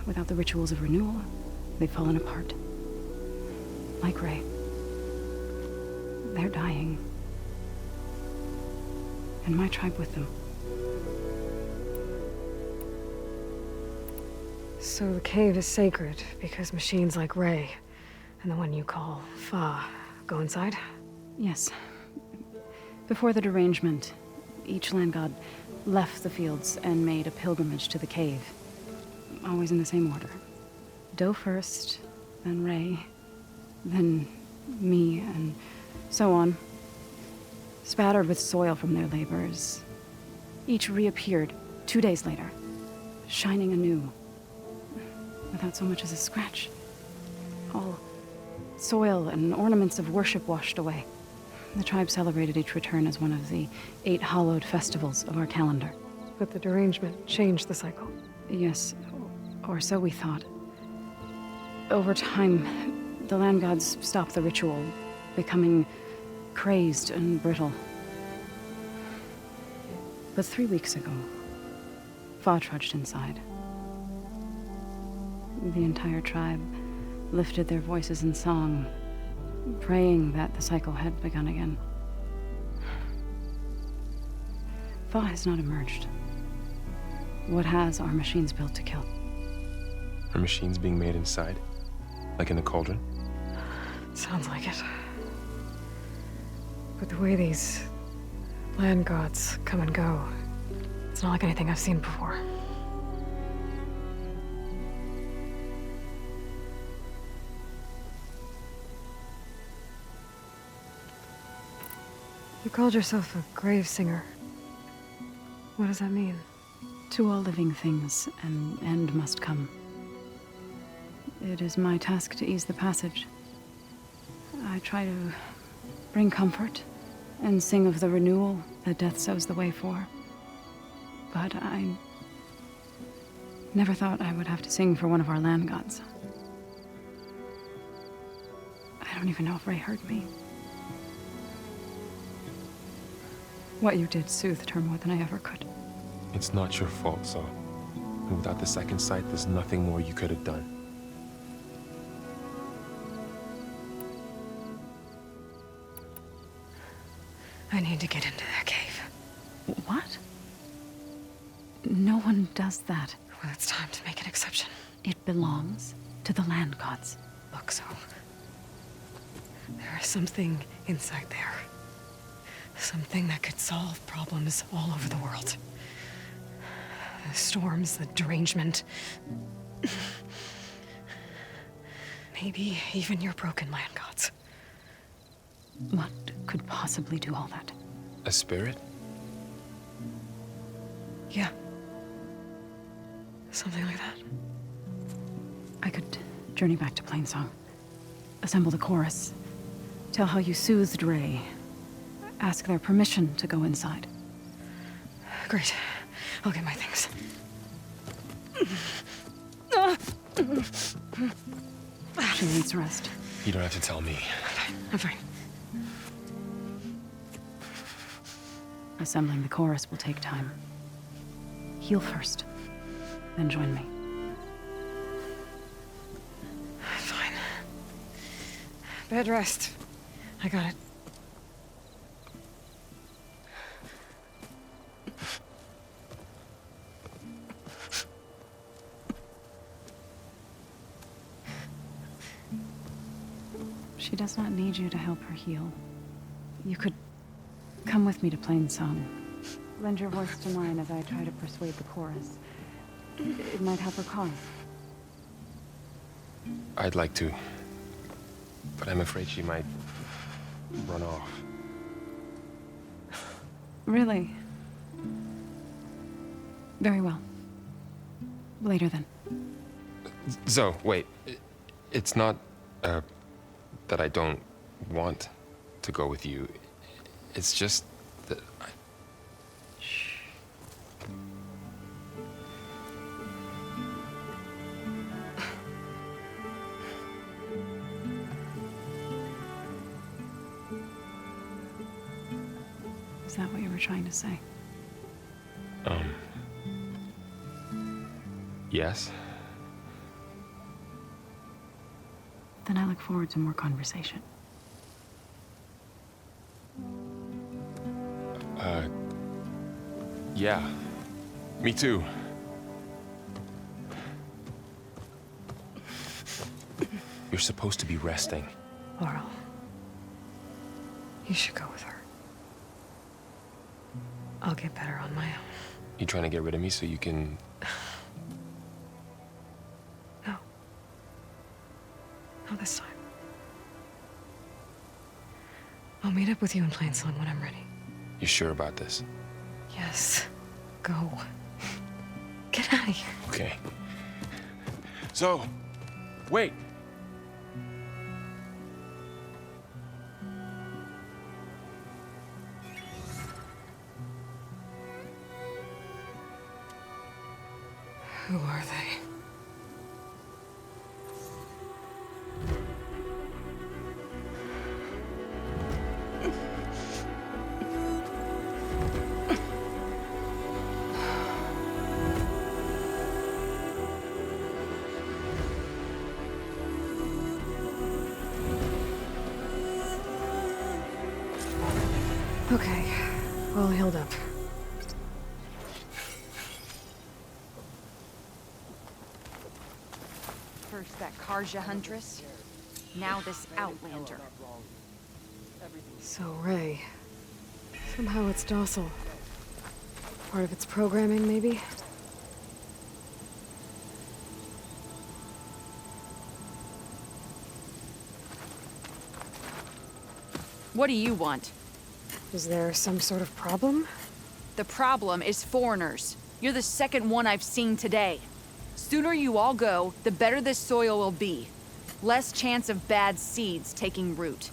Without the rituals of renewal, they've fallen apart. Like Ray. They're dying. And my tribe with them. So the cave is sacred because machines like Ray and the one you call Fa go inside? Yes. Before the derangement, each land god left the fields and made a pilgrimage to the cave. Always in the same order. Doe first, then Ray, then me, and so on. Spattered with soil from their labors. Each reappeared 2 days later, shining anew. Without so much as a scratch. All soil and ornaments of worship washed away. The tribe celebrated each return as one of the 8 hallowed festivals of our calendar. But the derangement changed the cycle. Yes, or so we thought. Over time, the land gods stopped the ritual, becoming crazed and brittle. But 3 weeks ago, Fa trudged inside. The entire tribe lifted their voices in song, praying that the cycle had begun again. Fa has not emerged. What has are machines built to kill? Are machines being made inside? Like in the cauldron? Sounds like it. But the way these land gods come and go, it's not like anything I've seen before. You called yourself a grave singer. What does that mean? To all living things, an end must come. It is my task to ease the passage. I try to bring comfort and sing of the renewal that death sows the way for. But I never thought I would have to sing for one of our land gods. I don't even know if Ray heard me. What you did soothed her more than I ever could. It's not your fault, Saul. And without the second sight, there's nothing more you could have done. I need to get into that cave. What? No one does that. Well, it's time to make an exception. It belongs to the land gods. Look, so there is something inside there. Something that could solve problems all over the world. The storms, the derangement. Maybe even your broken land gods. What could possibly do all that? A spirit? Yeah. Something like that. I could journey back to Plainsong. Assemble the chorus. Tell how you soothed Ray. Ask their permission to go inside. Great. I'll get my things. She needs rest. You don't have to tell me. I'm fine. Assembling the chorus will take time. Heal first, then join me. Fine. Bed rest. I got it. She does not need you to help her heal. You could come with me to Plain Song. Lend your voice to mine as I try to persuade the chorus. It might help her cause. I'd like to, but I'm afraid she might run off. Really? Very well. Later then. Zoe, wait. It's not, that I don't want to go with you. It's just that I... Is that what you were trying to say? Yes? Then I look forward to more conversation. Yeah. Me too. You're supposed to be resting. Laurel, you should go with her. I'll get better on my own. You trying to get rid of me so you can... No. Not this time. I'll meet up with you in Plain Song when I'm ready. You sure about this? Yes. Go. Get out of here. Okay. So, wait. Who are they? Okay, all healed up. First that Karja Huntress, now this Outlander. So, Ray. Somehow it's docile. Part of its programming, maybe? What do you want? Is there some sort of problem? The problem is foreigners. You're the second one I've seen today. Sooner you all go, the better this soil will be. Less chance of bad seeds taking root.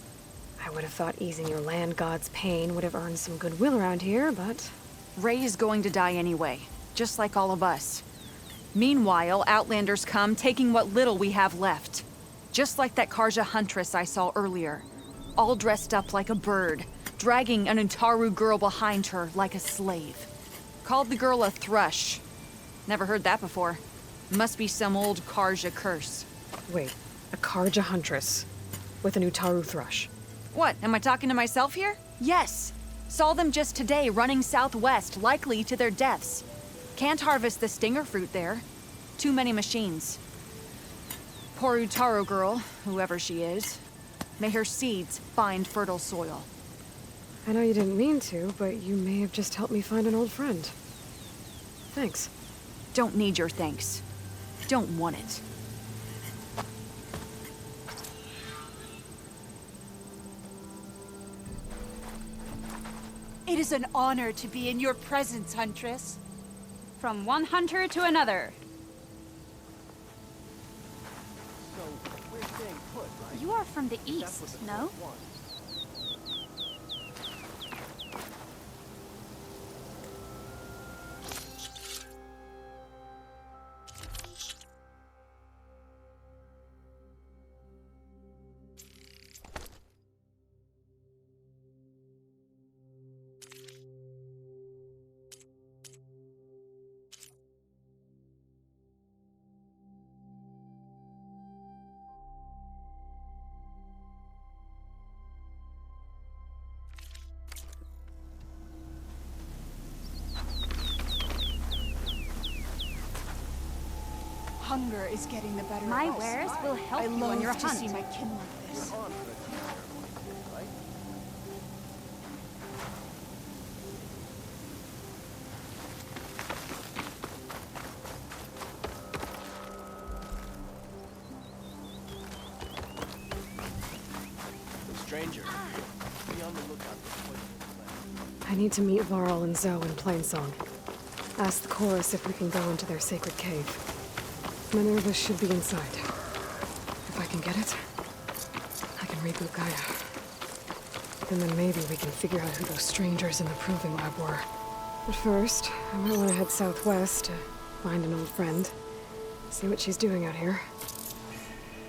I would have thought easing your land god's pain would have earned some goodwill around here, but... Ray is going to die anyway, just like all of us. Meanwhile, Outlanders come, taking what little we have left. Just like that Karja Huntress I saw earlier. All dressed up like a bird, dragging an Utaru girl behind her like a slave. Called the girl a thrush. Never heard that before. Must be some old Karja curse. Wait, a Karja Huntress with an Utaru thrush. What, am I talking to myself here? Yes. Saw them just today running southwest, likely to their deaths. Can't harvest the stinger fruit there. Too many machines. Poor Utaru girl, whoever she is. May her seeds find fertile soil. I know you didn't mean to, but you may have just helped me find an old friend. Thanks. Don't need your thanks. Don't want it. It is an honor to be in your presence, Huntress. From one hunter to another. You are from the east, no? hunger is getting the better My of us. wares will help I you long on your to hunt. see my kin like this. Stranger, be on the lookout for poison. I need to meet Varl and Zoe in Plainsong. Ask the chorus if we can go into their sacred cave. Minerva should be inside. If I can get it, I can reboot Gaia. And then maybe we can figure out who those strangers in the proving lab were. But first, I might want to head southwest to find an old friend. See what she's doing out here.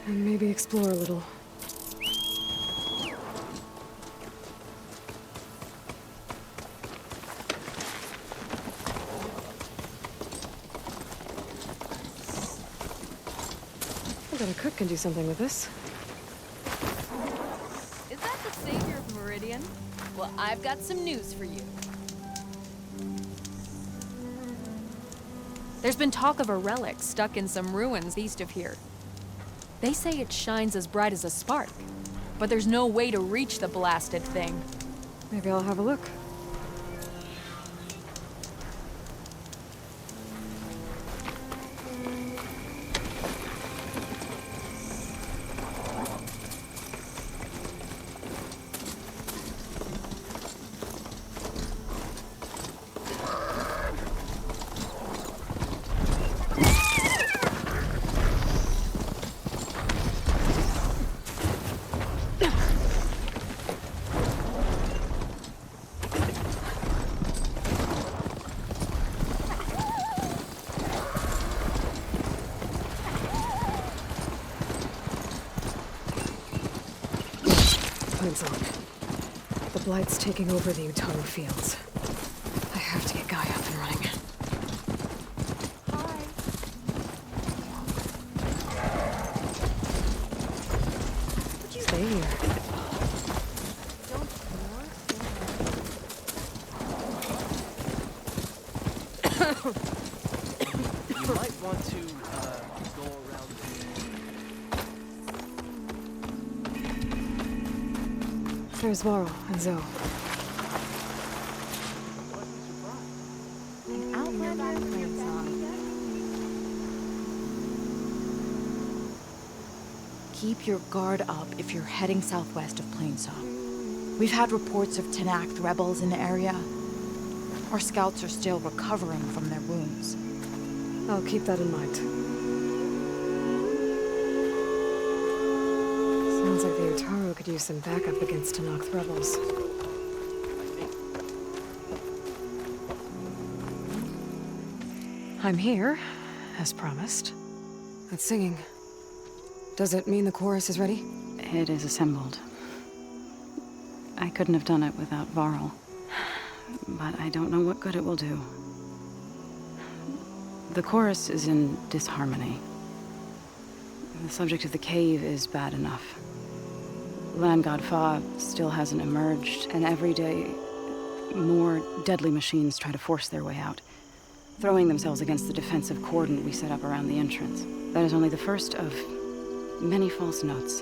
And maybe explore a little. I bet a cook can do something with this. Is that the savior of Meridian? Well, I've got some news for you. There's been talk of a relic stuck in some ruins east of here. They say it shines as bright as a spark, but there's no way to reach the blasted thing. Maybe I'll have a look. The Blight's taking over the Utaru fields. I have to get Gaia up and running. Stay here. You might want to go around. There's Varl and Zoe. Keep your guard up if you're heading southwest of Plainsong. We've had reports of Tenakth rebels in the area. Our scouts are still recovering from their wounds. I'll keep that in mind. Sounds like the Utaru could use some backup against Tenakth rebels. I'm here, as promised. That's singing. Does it mean the chorus is ready? It is assembled. I couldn't have done it without Varl. But I don't know what good it will do. The chorus is in disharmony. The subject of the cave is bad enough. Land God Fa still hasn't emerged, and every day more deadly machines try to force their way out, throwing themselves against the defensive cordon we set up around the entrance. That is only the first of many false notes.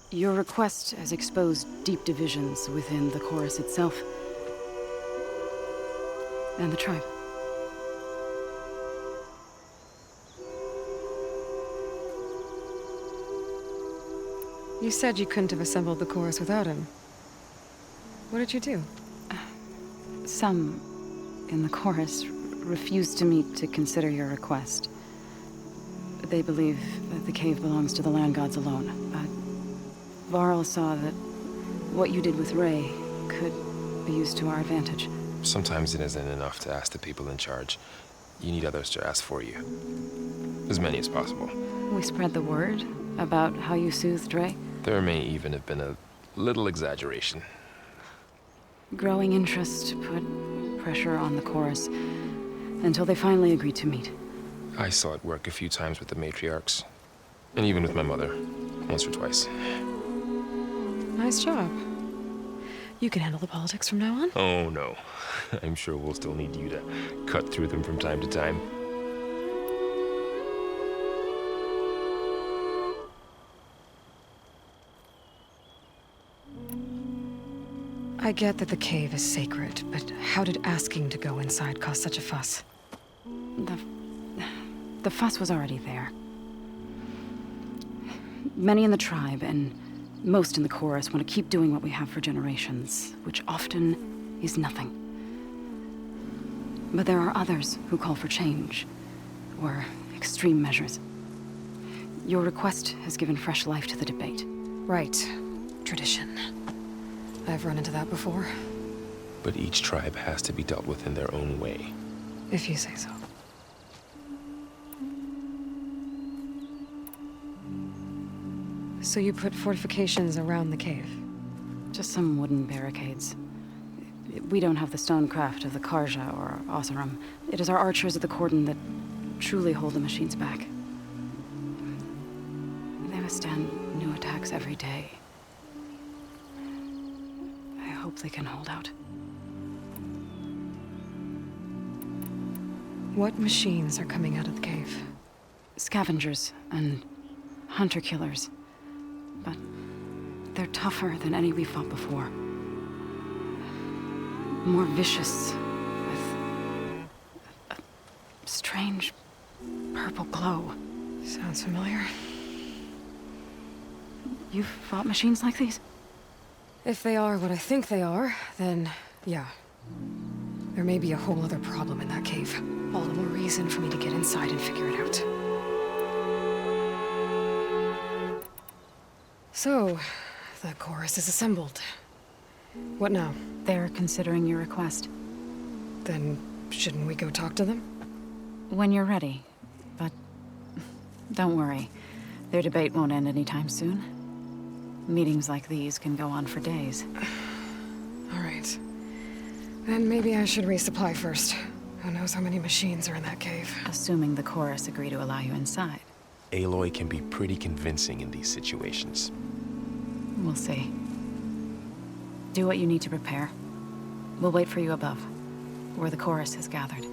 Your request has exposed deep divisions within the chorus itself and the tribe. You said you couldn't have assembled the chorus without him. What did you do? Some in the chorus refused to meet to consider your request. They believe that the cave belongs to the land gods alone. But Varl saw that what you did with Ray could be used to our advantage. Sometimes it isn't enough to ask the people in charge. You need others to ask for you. As many as possible. We spread the word about how you soothed Ray. There may even have been a little exaggeration. Growing interest put pressure on the chorus until they finally agreed to meet. I saw it work a few times with the matriarchs. And even with my mother. Once or twice. Nice job. You can handle the politics from now on? Oh, no. I'm sure we'll still need you to cut through them from time to time. I get that the cave is sacred, but how did asking to go inside cause such a fuss? The fuss was already there. Many in the tribe, and most in the chorus, want to keep doing what we have for generations, which often is nothing. But there are others who call for change, or extreme measures. Your request has given fresh life to the debate. Right. Tradition. I've run into that before. But each tribe has to be dealt with in their own way. If you say so. So you put fortifications around the cave? Just some wooden barricades. We don't have the stonecraft of the Karja or Oseram. It is our archers at the cordon that truly hold the machines back. They withstand new attacks every day. I hope they can hold out. What machines are coming out of the cave? Scavengers and hunter-killers. But they're tougher than any we fought before. More vicious, with a strange purple glow. Sounds familiar. You've fought machines like these? If they are what I think they are, then yeah. There may be a whole other problem in that cave. All the more reason for me to get inside and figure it out. So, the chorus is assembled. What now? They're considering your request. Then, shouldn't we go talk to them? When you're ready. But don't worry. Their debate won't end anytime soon. Meetings like these can go on for days. All right. Then maybe I should resupply first. Who knows how many machines are in that cave? Assuming the chorus agree to allow you inside. Aloy can be pretty convincing in these situations. We'll see. Do what you need to prepare. We'll wait for you above, where the chorus has gathered.